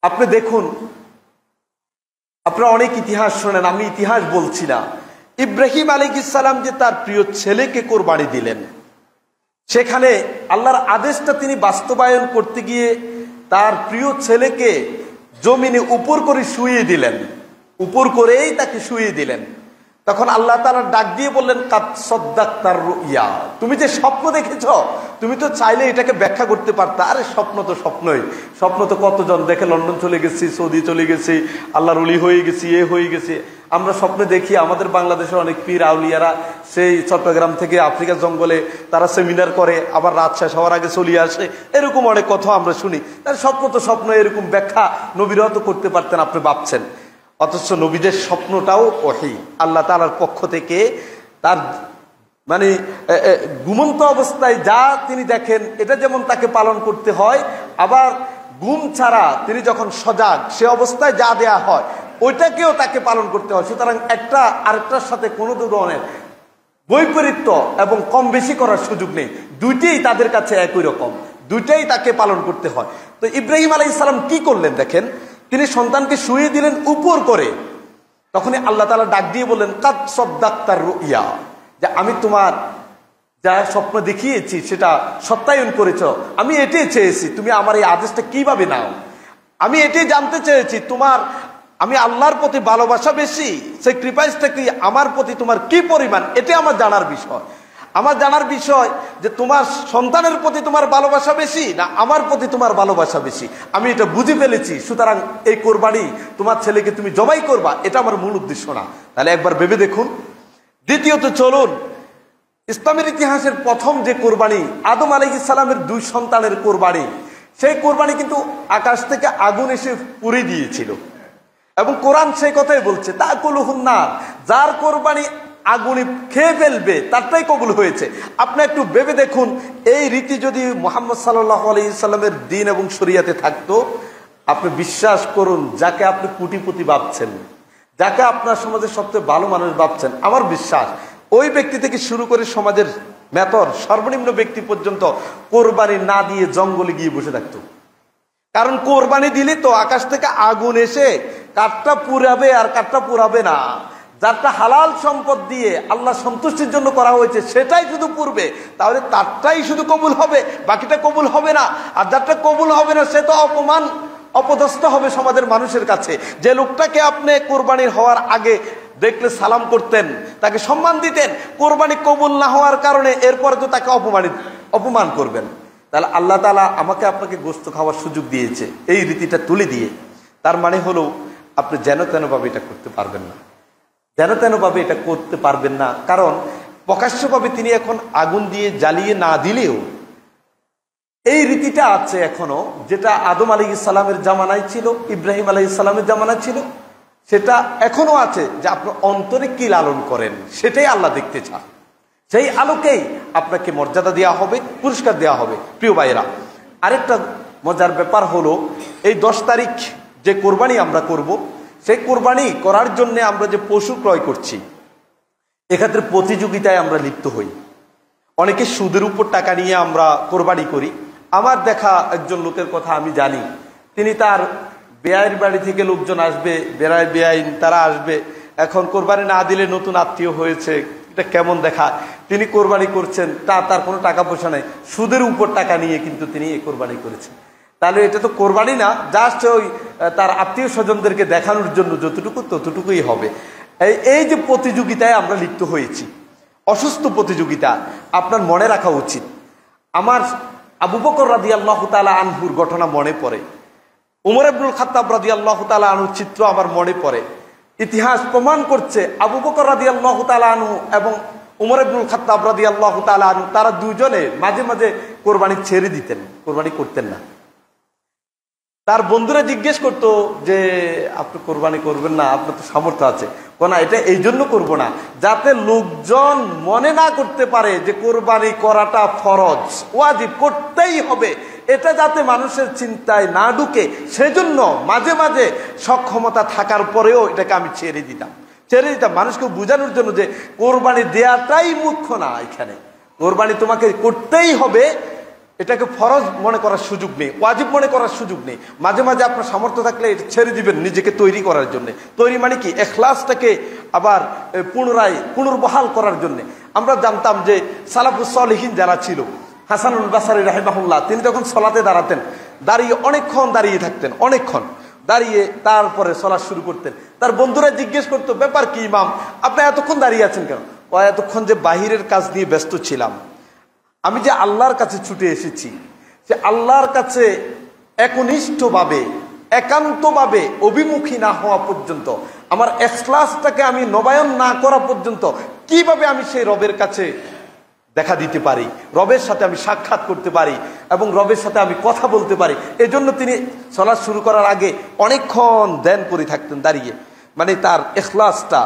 আপনি দেখুন, আপনারা অনেক ইতিহাস শোনেন, আমি ইতিহাস বলছি না। ইব্রাহিম আলাইহিস সালাম যে তার প্রিয় ছেলেকে কোরবানি দিলেন, সেখানে আল্লাহর আদেশটা তিনি বাস্তবায়ন করতে গিয়ে তার প্রিয় ছেলেকে জমিনে উপর করে শুইয়ে দিলেন, উপর করেই তাকে শুইয়ে দিলেন। তখন আল্লাহ তাআলা ডাক দিয়ে বললেন, কাদ সাদ্দাকতার রুইয়া, তুমি যে স্বপ্ন দেখেছ, তুমি তো চাইলে এটাকে ব্যাখ্যা করতে পারতা। আরে স্বপ্ন তো স্বপ্নই, স্বপ্ন তো কতজন দেখে, লন্ডন চলে গেছি, সৌদি চলে গেছি, আল্লাহর ওলি হয়ে গেছি, এ হয়ে গেছি। আমরা স্বপ্নে দেখি আমাদের বাংলাদেশের অনেক পীর আউলিয়ারা সেই চট্টগ্রাম থেকে আফ্রিকার জঙ্গলে তারা সেমিনার করে, আবার রাত শেষ হওয়ার আগে চলে আসে, এরকম অনেক কথা আমরা শুনি। তার স্বপ্ন তো স্বপ্ন, এরকম ব্যাখ্যা নবীরাও তো করতে পারতেন, আপনি ভাবছেন। অথচ নবীদের স্বপ্নটাও ওহী, আল্লাহ তাআলার পক্ষ থেকে। তার মানে ঘুমন্ত অবস্থায় যা তিনি দেখেন এটা যেমন তাকে পালন করতে হয়, আবার ঘুম ছাড়া তিনি যখন সজাগ সে অবস্থায় যা দেয়া হয় ওইটাকেও তাকে পালন করতে হয়। সুতরাং একটা আরেকটার সাথে কোনো ধরনের বৈপরীত্য এবং কম বেশি করার সুযোগ নেই, দুইটাই তাদের কাছে একই রকম, দুইটাই তাকে পালন করতে হয়। তো ইব্রাহিম আলাইহিস সালাম কি করলেন দেখেন, তিনি সন্তানকে শুইয়ে দিলেন উপর করে। তখনই আল্লাহ তাআলা ডাক দিয়ে বললেন, কাদ সাদ্দাকতার রুইয়া, যে আমি তোমার যা স্বপ্ন দেখিয়েছি সেটা সত্যায়ন করেছ। আমি এটাই চেয়েছি, তুমি আমার এই আদেশটা কিভাবে নাও। আমি এটাই জানতে চেয়েছি, তোমার আমি আল্লাহর প্রতি ভালোবাসা বেশি, সেই কৃপাইসটা কি আমার প্রতি তোমার কি পরিমাণ, এটা আমার জানার বিষয়। আমার জানার বিষয় যে তোমার সন্তানের প্রতি তোমার ভালোবাসা বেশি না আমার প্রতি তোমার ভালোবাসা বেশি, আমি এটা বুঝে ফেলেছি। সুতরাং এই কোরবানি তোমার ছেলেকে তুমি জবাই করবা, এটা আমার মূল উদ্দেশ্য না। তাহলে একবার ভেবে দেখুন। দ্বিতীয়ত চলুন, ইসলামের ইতিহাসের প্রথম যে কোরবানি, আদম আলাইহিস সালামের 2 সন্তানের কোরবানি, সেই কোরবানি কিন্তু আকাশ থেকে আগুন এসে পুড়িয়ে দিয়েছিল। এবং কোরআন সেই কথাই বলছে, তাকুলুহুন নার, যার কোরবানি আগুনে খেয়ে ফেলবে তারটাই কবুল হয়েছে। আপনি একটু ভেবে দেখুন, এই রীতি যদি মুহাম্মদ সাল্লাল্লাহু আলাইহি সাল্লামের দ্বীন এবং শরীয়তে থাকতো, আপনি বিশ্বাস করুন, যাকে আপনি কোটিপতি ভাবছেন, যাকে আপনার সমাজের সবচেয়ে ভালো মানুষ ভাবছেন, আমার বিশ্বাস ওই ব্যক্তি থেকে শুরু করে সমাজের মেথর সর্বনিম্ন ব্যক্তি পর্যন্ত কোরবানি না দিয়ে জঙ্গলে গিয়ে বসে থাকতো। কারণ কোরবানি দিলে তো আকাশ থেকে আগুন এসে কাঠটা পুড়াবে আর কাঠটা পুড়াবে না। যারটা হালাল সম্পদ দিয়ে আল্লাহ সন্তুষ্টির জন্য করা হয়েছে সেটাই শুধু পুড়বে, তাহলে তারটাই শুধু কবুল হবে, বাকিটা কবুল হবে না। আর যারটা কবুল হবে না সে তো অপদস্থ হবে সমাজের মানুষের কাছে। যে লোকটাকে আপনি কোরবানির হওয়ার আগে দেখলে সালাম করতেন, তাকে সম্মান দিতেন, কোরবানি কবুল না হওয়ার কারণে এরপরে তো তাকে অপমান করবেন। তাহলে আল্লাহ তাআলা আমাকে আপনাকে গোশত খাওয়ার সুযোগ দিয়েছে এই রীতিটা তুলে দিয়ে। তার মানে হলো আপনি যেন তেনভাবে এটা করতে পারবেন না, যেন তেনভাবে এটা করতে পারবেন না। কারণ প্রকাশ্যভাবে তিনি এখন আগুন দিয়ে জ্বালিয়ে না দিলেও এই রীতিটা আছে এখনো, যেটা আদম আলাইহিস সালামের জামানায় ছিল, ইব্রাহিম আলাইহিস সালামের জামানায় ছিল, সেটা এখনো আছে। যে আপনি অন্তরে কি লালন করেন সেটাই আল্লাহ দেখতে চান, সেই আলোকেই আপনাকে মর্যাদা দেওয়া হবে, পুরস্কার দেওয়া হবে। প্রিয় ভাইয়েরা, আরেকটা মজার ব্যাপার হলো, এই 10 তারিখ যে কোরবানি আমরা করব, সেই কোরবানি করার জন্য আমরা যে পশু ক্রয় করছি, এক্ষেত্রে প্রতিযোগিতায় আমরা লিপ্ত হই। অনেকে সুদের উপর টাকা নিয়ে আমরা কোরবানি করি। আমার দেখা একজন লোকের কথা আমি জানি, তিনি তার বেয়াইয়ের বাড়ি থেকে লোকজন আসবে, বেআইন তারা আসবে, এখন কোরবানি না দিলে নতুন আত্মীয় হয়েছে, এটা কেমন দেখা, তিনি কোরবানি করছেন, তার কোনো টাকা পয়সা নেই, সুদের উপর টাকা নিয়ে কিন্তু তিনি এই কোরবানি করেছেন। তাহলে এটা তো কোরবানি না, জাস্ট ওই তার আত্মীয় স্বজনদেরকে দেখানোর জন্য যতটুকু ততটুকুই হবে। এই যে প্রতিযোগিতায় আমরা লিপ্ত হয়েছি, অসুস্থ প্রতিযোগিতা, আপনার মনে রাখা উচিত। আমার আবু বকর রাদিয়াল্লাহু তাআলা আনহুর ঘটনা মনে পড়ে, উমর ইবনুল খাত্তাব রাদিয়াল্লাহু তাআলা আনহুর চিত্র আমার মনে পড়ে। ইতিহাস প্রমাণ করছে আবু বকর রাদিয়াল্লাহু তাআলা আনহু এবং উমর ইবনুল খাত্তাব রাদিয়াল্লাহু তাআলা আনহু, তারা দুজনে মাঝে মাঝে কোরবানি ছেড়ে দিতেন, কোরবানি করতেন না। তার বন্ধুরা জিজ্ঞেস করতো যে আপনি কোরবানি করবেন না, আপনার তো সামর্থ্য আছে। না, এটা এই জন্য করবো না যাতে লোকজন মনে না করতে পারে যে কোরবানি করাটা ফরজ, ওয়াজিব, করতেই হবে, এটা যাতে মানুষের চিন্তায় না ঢুকে, সেজন্য মাঝে মাঝে সক্ষমতা থাকার পরেও এটাকে আমি ছেড়ে দিতাম মানুষকে বোঝানোর জন্য যে কোরবানি দেয়াটাই মুখ্য না, এখানে কোরবানি তোমাকে করতেই হবে, এটাকে ফরজ মনে করার সুযোগ নেই, ওয়াজিব মনে করার সুযোগ নেই। মাঝে মাঝে আপনার সামর্থ্য থাকলে এটা ছেড়ে দিবেন নিজেকে তৈরি করার জন্য। তৈরি মানে কি? ইখলাসটাকে আবার পুনর্বহাল করার জন্য। আমরা জানতাম যে সালাফুস সালিহিন যারা ছিল, হাসানুল বাসারী রাহিমাহুল্লাহ, তিনি যখন সালাতে দাঁড়াতেন, দাঁড়িয়ে অনেকক্ষণ দাঁড়িয়ে থাকতেন, অনেকক্ষণ। দাঁড়িয়ে তারপরে সালাত শুরু করতেন। তার বন্ধুরা জিজ্ঞেস করতো, ব্যাপার কি ইমাম, আপনি এতক্ষণ দাঁড়িয়ে আছেন কেন? ও, এতক্ষণ যে বাহিরের কাজ নিয়ে ব্যস্ত ছিলাম, আমি যে আল্লাহর কাছে ছুটে এসেছি, যে আল্লাহর কাছে একনিষ্ঠভাবে একান্তভাবে অভিমুখী না হওয়া পর্যন্ত, আমার ইখলাসটাকে আমি নবায়ন না করা পর্যন্ত কিভাবে আমি সেই রবের কাছে দেখা দিতে পারি, রবের সাথে আমি সাক্ষাৎ করতে পারি এবং রবের সাথে আমি কথা বলতে পারি। এজন্য তিনি সালাত শুরু করার আগে অনেকক্ষণ ধ্যান করে থাকতেন দাঁড়িয়ে, মানে তার ইখলাসটা,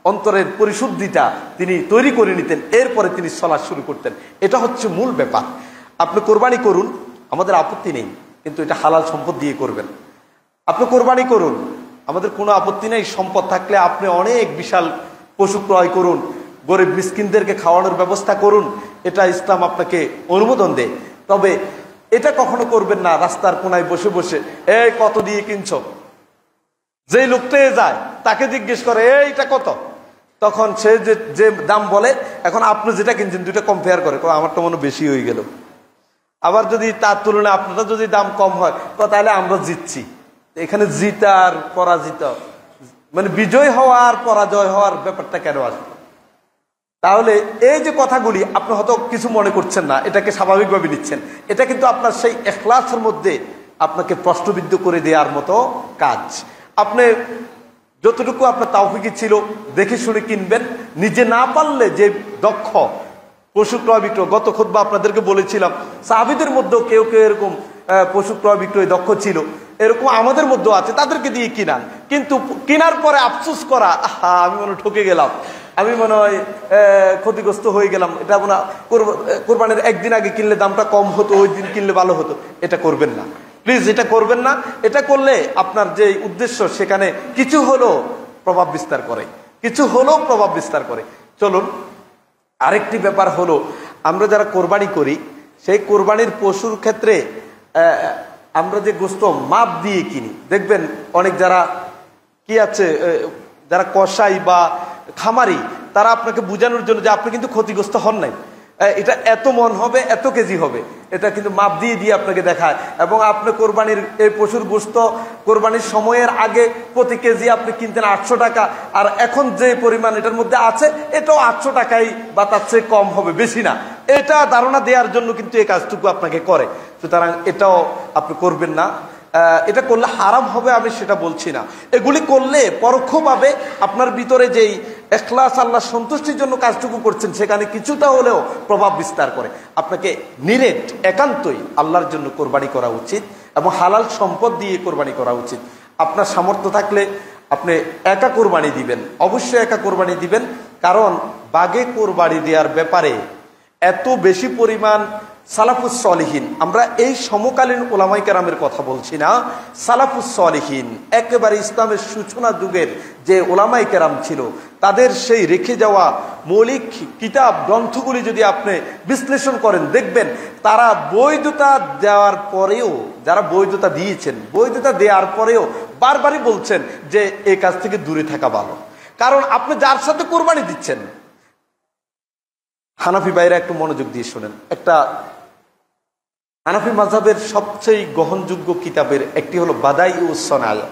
অন্তরের পরিশুদ্ধিটা তিনি তৈরি করে নিতেন, এরপরে তিনি সালাত শুরু করতেন। এটা হচ্ছে মূল ব্যাপার। আপনি কোরবানি করুন, আমাদের আপত্তি নেই, কিন্তু এটা হালাল সম্পদ দিয়ে করবেন। আপনি কোরবানি করুন, আমাদের কোনো আপত্তি নেই। সম্পদ থাকলে আপনি অনেক বিশাল পশু ক্রয় করুন, গরিব মিসকিনদেরকে খাওয়ানোর ব্যবস্থা করুন, এটা ইসলাম আপনাকে অনুমোদন দেয়। তবে এটা কখনো করবেন না রাস্তার কোনায় বসে বসে, এই কত দিয়ে কিনছো, যেই লোকটা যায় তাকে জিজ্ঞেস করে এইটা কত, তখন সে যে দাম বলে, এখন আপনি যেটা কিনছেন দুইটা কম্পেয়ার করে, আমারটা মনে বেশি হয়ে গেল। আবার যদি তার তুলনায় আপনারা যদি দাম কম হয়, তাহলে আমরা জিতছি। এখানে জিতার পরাজিত, মানে বিজয় হওয়া আর পরাজয় হওয়ার ব্যাপারটা কেন আসবে? তাহলে এই যে কথাগুলি আপনি হয়তো কিছু মনে করছেন না, এটাকে স্বাভাবিকভাবে নিচ্ছেন, এটা কিন্তু আপনার সেই ইখলাসের মধ্যে আপনাকে প্রশ্নবিদ্ধ করে দেওয়ার মতো কাজ। আপনি যতটুকু আপনার তাওফিকি ছিল দেখে শুনে কিনবেন, নিজে না পারলে যে দক্ষ পশু ক্রয় বিক্রয়, গত খুতবা আপনাদেরকে বলেছিলাম সাহাবীদের মধ্যেও কেউ কেউ এরকম পশু ক্রয় বিক্রয় দক্ষ ছিল, এরকম আমাদের মধ্যেও আছে, তাদেরকে দিয়ে কিনান। কিন্তু কিনার পরে আফসোস করা, আমি মনে ঠকে গেলাম, আমি মনে হয় ক্ষতিগ্রস্ত হয়ে গেলাম, এটা মনে কোরবানির একদিন আগে কিনলে দামটা কম হতো, ওই দিন কিনলে ভালো হতো। এটা করবেন না প্লিজ, এটা করবেন না। এটা করলে আপনার যে উদ্দেশ্য সেখানে কিছু হলেও প্রভাব বিস্তার করে, কিছু হলেও প্রভাব বিস্তার করে। চলুন, আরেকটি ব্যাপার হলো, আমরা যারা কোরবানি করি সেই কোরবানির পশুর ক্ষেত্রে আমরা যে গোশত মাপ দিয়ে কিনি, দেখবেন অনেক যারা কি আছে, যারা কসাই বা খামারি, তারা আপনাকে বোঝানোর জন্য যে আপনি কিন্তু ক্ষতিগ্রস্ত হন নাই, এটা এত মন হবে, এত কেজি হবে, এটা কিন্তু মাপ দিয়ে দিয়ে আপনাকে দেখায়। এবং আপনি কোরবানির এই পশুর গোশত কোরবানির সময়ের আগে প্রতি কেজি আপনি কিনতেন 800 টাকা, আর এখন যে পরিমাণ এটার মধ্যে আছে এটাও 800 টাকাই বা তার চেয়ে কম হবে, বেশি না। এটা ধারণা দেওয়ার জন্য কিন্তু এই কাজটুকু আপনাকে করে। সুতরাং এটাও আপনি করবেন না। এটা করলে হারাম হবে আমি সেটা বলছি না, এগুলি করলে পরোক্ষভাবে আপনার ভিতরে যেই ইখলাস, আল্লাহ সন্তুষ্টির জন্য কাজটুকু করছেন সেখানে কিছুটা হলেও প্রভাব বিস্তার করে। আপনাকে নিরেট একান্তই আল্লাহর জন্য কোরবানি করা উচিত এবং হালাল সম্পদ দিয়ে কোরবানি করা উচিত। আপনার সামর্থ্য থাকলে আপনি একা কোরবানি দিবেন, অবশ্যই একা কোরবানি দিবেন, কারণ বাগে কোরবানি দেওয়ার ব্যাপারে এত বেশি পরিমাণ সালাফুস সলিহিন, আমরা এই সমকালীন ওলামাই কেরামের কথা বলছি না, সালাফুস সলিহিন একেবারে ইসলামের সূচনা যুগের যে ওলামাই কেরাম ছিল, তাদের সেই রেখে যাওয়া মৌলিক কিতাব গ্রন্থগুলি যদি আপনি বিশ্লেষণ করেন, দেখবেন তারা বৈধতা দেওয়ার পরেও, যারা বৈধতা দিয়েছেন, বৈধতা দেওয়ার পরেও বারবারই বলছেন যে এই কাজ থেকে দূরে থাকা ভালো। কারণ আপনি যার সাথে কোরবানি দিচ্ছেন, হানাফি ভাইরা একটু মনোযোগ দিয়ে শোনেন, একটা হানাফি মাযহাবের সবচেয়ে গ্রহণযোগ্য কিতাবের একটি হলো বাদাইউস সনায়।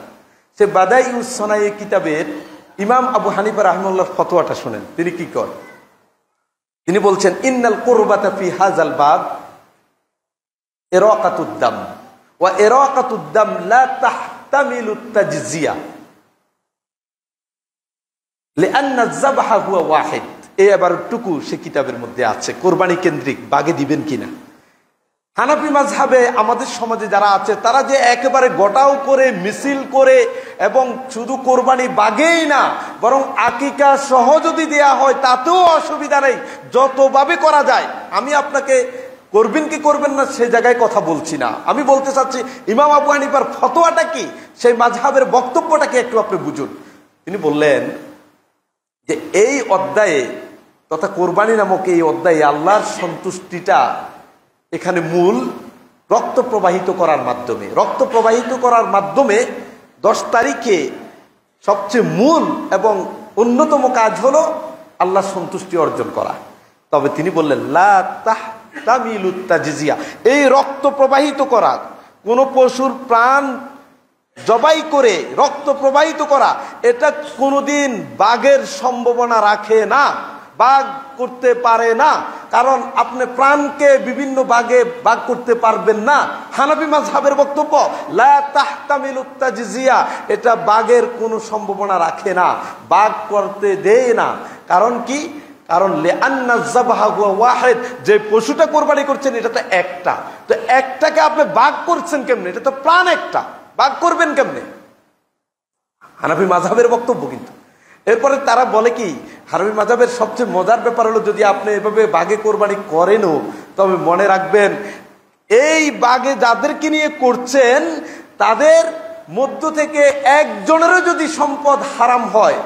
সে বাদাইউস সনায় কিতাবের ইমাম আবু হানিফা রাহিমাহুল্লাহর ফতোয়াটা শোনেন। তিনি কি করেন? তিনি বলছেন, ইন্নাল কুরবাতা ফি হাযাল বাব ইরাকাতুদ দাম ওয়া ইরাকাতুদ দাম লা তাহতামিলু তাজজিয়া লিআন্না আয-যাবহা হুয়া ওয়াহিদ। এই আবারটুকু সে কিতাবের মধ্যে আছে, কোরবানি কেন্দ্রিক বাগে দিবেন কিনা। হানাফি মাযহাবে আমাদের সমাজে যারা আছে তারা যে একেবারে গোটাও করে মিছিল করে এবং শুধু কোরবানি বাগেই না, বরং আকিকা সহ যদি দেয়া হয় তাতেও অসুবিধা নেই, যতভাবে করা যায়। আমি আপনাকে করবেন কি করবেন না সেই জায়গায় কথা বলছি না, আমি বলতে চাচ্ছি ইমাম আবু হানিফার ফতোয়াটা কি, সেই মাযহাবের বক্তব্যটাকে একটু আপনি বুঝুন। তিনি বললেন যে এই অধ্যায়ে তথা কোরবানি নামক এই অধ্যায়ে আল্লাহর সন্তুষ্টিটা এখানে মূল রক্ত প্রবাহিত করার মাধ্যমে, রক্ত প্রবাহিত করার মাধ্যমে 10 তারিখে সবচেয়ে মূল এবং অন্যতম কাজ হলো আল্লাহ সন্তুষ্টি অর্জন করা। তবে তিনি বললেন লা তাহতামিলু তাজজিয়া, এই রক্ত প্রবাহিত করা, কোন পশুর প্রাণ জবাই করে রক্ত প্রবাহিত করা, এটা কোনোদিন বাঘের সম্ভাবনা রাখে না, বাঘ করতে পারে না। কারণ আপনি প্রাণকে বিভিন্ন ভাগে ভাগ করতে পারবেন না। হানাফি মাযহাবের বক্তব্য লা তাহতামিলুত তাজজিয়া, এটা বাঘের কোনো সম্ভাবনা রাখে না, বাঘ করতে দেয় না। কারণ কি? কারণ লিআন্না যাবহা হুয়া ওয়াহিদ, যে পশুটা কোরবানি করছেন এটা তো একটা, তো একটাকে আপনি ভাগ করছেন কেমনে? এটা তো প্রাণ একটা, ভাগ করবেন কেমনে? হানাফি মাযহাবের বক্তব্য। কিন্তু এরপরে তারা বলে কি, হানাফি মাযহাবের সবচেয়ে মজার ব্যাপার হলো যদি আপনি এভাবে বাঘে কোরবানি করেনও, তবে মনে রাখবেন এই বাঘে যাদেরকে নিয়ে করছেন তাদের মধ্য থেকে একজনেরও যদি সম্পদ হারাম হয়,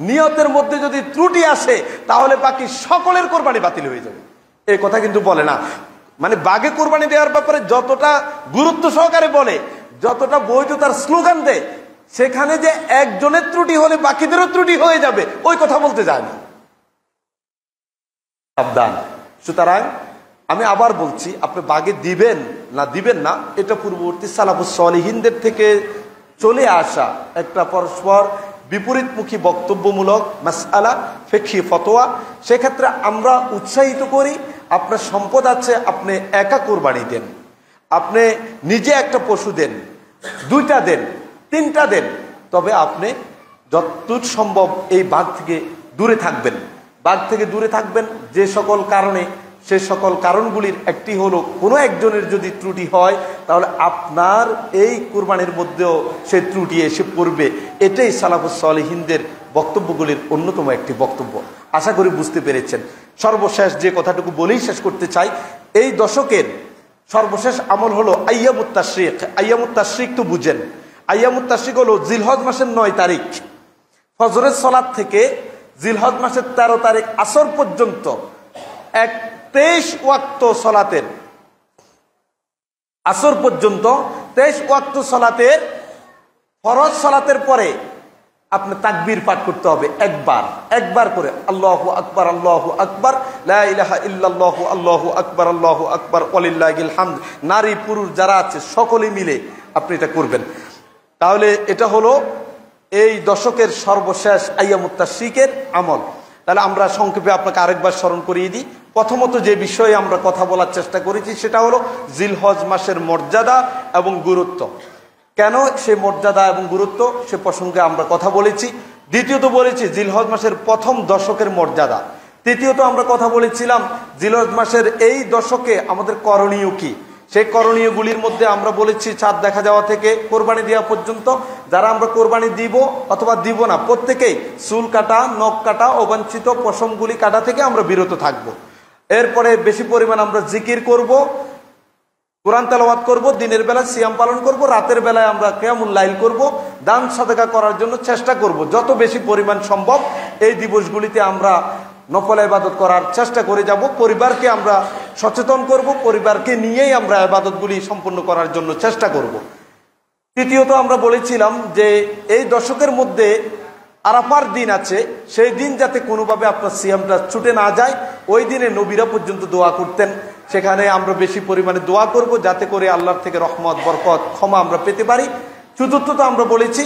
নিয়তের মধ্যে যদি ত্রুটি আসে, তাহলে বাকি সকলের কোরবানি বাতিল হয়ে যাবে। এই কথা কিন্তু বলে না। মানে বাঘে কোরবানি দেওয়ার ব্যাপারে যতটা গুরুত্ব সহকারে বলে, যতটা বৈধতার স্লোগান দেয়, সেখানে যে একজনের ত্রুটি হলে বাকিদেরও ত্রুটি হয়ে যাবে ওই কথা বলতে যায় না। সাবধান। সুতরাং আমি আবার বলছি, আপনি বাঘে দিবেন না দিবেন না, এটা পূর্ববর্তী সালাফুস সালিহিনদের থেকে চলে আসা একটা পরস্পর বিপরীতমুখী বক্তব্যমূলক মাসআলা, ফিকহি ফতোয়া। সেক্ষেত্রে আমরা উৎসাহিত করি, আপনার সম্পদ আছে আপনি একা কোরবানি দেন, আপনি নিজে একটা পশু দেন, দুইটা দেন, তিনটা দেন, তবে আপনি যতদূর সম্ভব এই বাঘ থেকে দূরে থাকবেন। বাঘ থেকে দূরে থাকবেন যে সকল কারণে, সে সকল কারণগুলির একটি হলো কোনো একজনের যদি ত্রুটি হয় তাহলে আপনার এই কুরবানির মধ্যেও সেই ত্রুটি এসে পড়বে। এটাই সালাফুস সালিহিনদের বক্তব্যগুলির অন্যতম একটি বক্তব্য। আশা করি বুঝতে পেরেছেন। সর্বশেষ যে কথাটুকু বলেই শেষ করতে চাই, এই দশকের সর্বশেষ আমল হলো আইয়ামুত তাশরিক। আইয়ামুত তাশরিক তো বুঝেন, আইয়ামুত তাশরিক হলো জিলহজ মাসের 9 তারিখ ফজরের সালাত থেকে জিলহজ মাসের 13 তারিখ আসর পর্যন্ত 23 ওয়াক্ত সালাতের, আসর পর্যন্ত 23 ওয়াক্ত সালাতের ফরজ সালাতের পরে আপনি তাকবীর পাঠ করতে হবে একবার করে, আল্লাহু আকবার আল্লাহু আকবার লা ইলাহা ইল্লাল্লাহু আল্লাহু আকবার আল্লাহু আকবার ওয়ালিল্লাহিল হামদ। নারী পুরুষ যারা আছে সকলে মিলে আপনি এটা করবেন। তাহলে এটা হলো এই দশকের সর্বশেষ আইয়ামুত তাশরিকের আমল। তাহলে আমরা সংক্ষেপে আপনাকে আরেকবার স্মরণ করিয়ে দিই। প্রথমত যে বিষয়ে আমরা কথা বলার চেষ্টা করেছি সেটা হলো জিলহজ মাসের মর্যাদা এবং গুরুত্ব। কেন সে মর্যাদা এবং গুরুত্ব সে প্রসঙ্গে আমরা কথা বলেছি। দ্বিতীয়ত বলেছি জিলহজ মাসের প্রথম দশকের মর্যাদা। তৃতীয়ত আমরা কথা বলেছিলাম জিলহজ মাসের এই দশকে আমাদের করণীয় কি। সেই করণীয়গুলির মধ্যে আমরা বলেছি চাঁদ দেখা যাওয়া থেকে কোরবানি দেওয়া পর্যন্ত যারা আমরা কোরবানি দিব অথবা দিব না, প্রত্যেকেই চুল কাটা, নখ কাটা, অবাঞ্ছিত পশমগুলি কাটা থেকে আমরা বিরত থাকব। এরপরে বেশি পরিমাণ আমরা জিকির করব, কোরআন তেলাওয়াত করব, দিনের বেলা সিয়াম পালন করব, রাতের বেলায় আমরা কিয়ামুল লাইল করব, দান সাদাকা করার জন্য চেষ্টা করব। যত বেশি পরিমাণ সম্ভব এই দিবসগুলিতে আমরা নফল ইবাদত করার চেষ্টা করে যাব। পরিবারকে আমরা সচেতন করব, পরিবারকে নিয়েই আমরা ইবাদতগুলি সম্পন্ন করার জন্য চেষ্টা করব। তৃতীয়ত আমরা বলেছিলাম যে এই দশকের মধ্যে আরাফার দিন আছে, সেই দিন যাতে কোনোভাবে আপনার সিয়ামটা ছুটে না যায়। ওই দিনে নবীরা পর্যন্ত দোয়া করতেন, সেখানে আমরা বেশি পরিমাণে দোয়া করব যাতে করে আল্লাহর থেকে রহমত, বরকত, ক্ষমা আমরা পেতে পারি। চতুর্থত আমরা বলেছি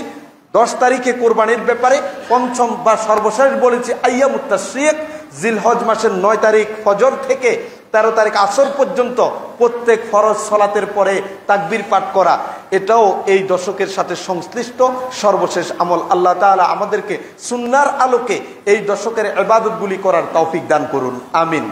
10 তারিখে কোরবানির ব্যাপারে। পঞ্চম বা সর্বশেষ বলেছি আইয়ামুত তাশরিক, জিলহজ মাসের 9 তারিখ ফজর থেকে 13 তারিখ আসর পর্যন্ত প্রত্যেক ফরজ সালাতের পরে তাকবীর পাঠ করা, এটাও এই দশকের সাথে সংশ্লিষ্ট সর্বশেষ আমল। আল্লাহ তাআলা আমাদেরকে সুন্নাহর আলোকে এই দশকের ইবাদতগুলি করার তৌফিক দান করুন, আমিন।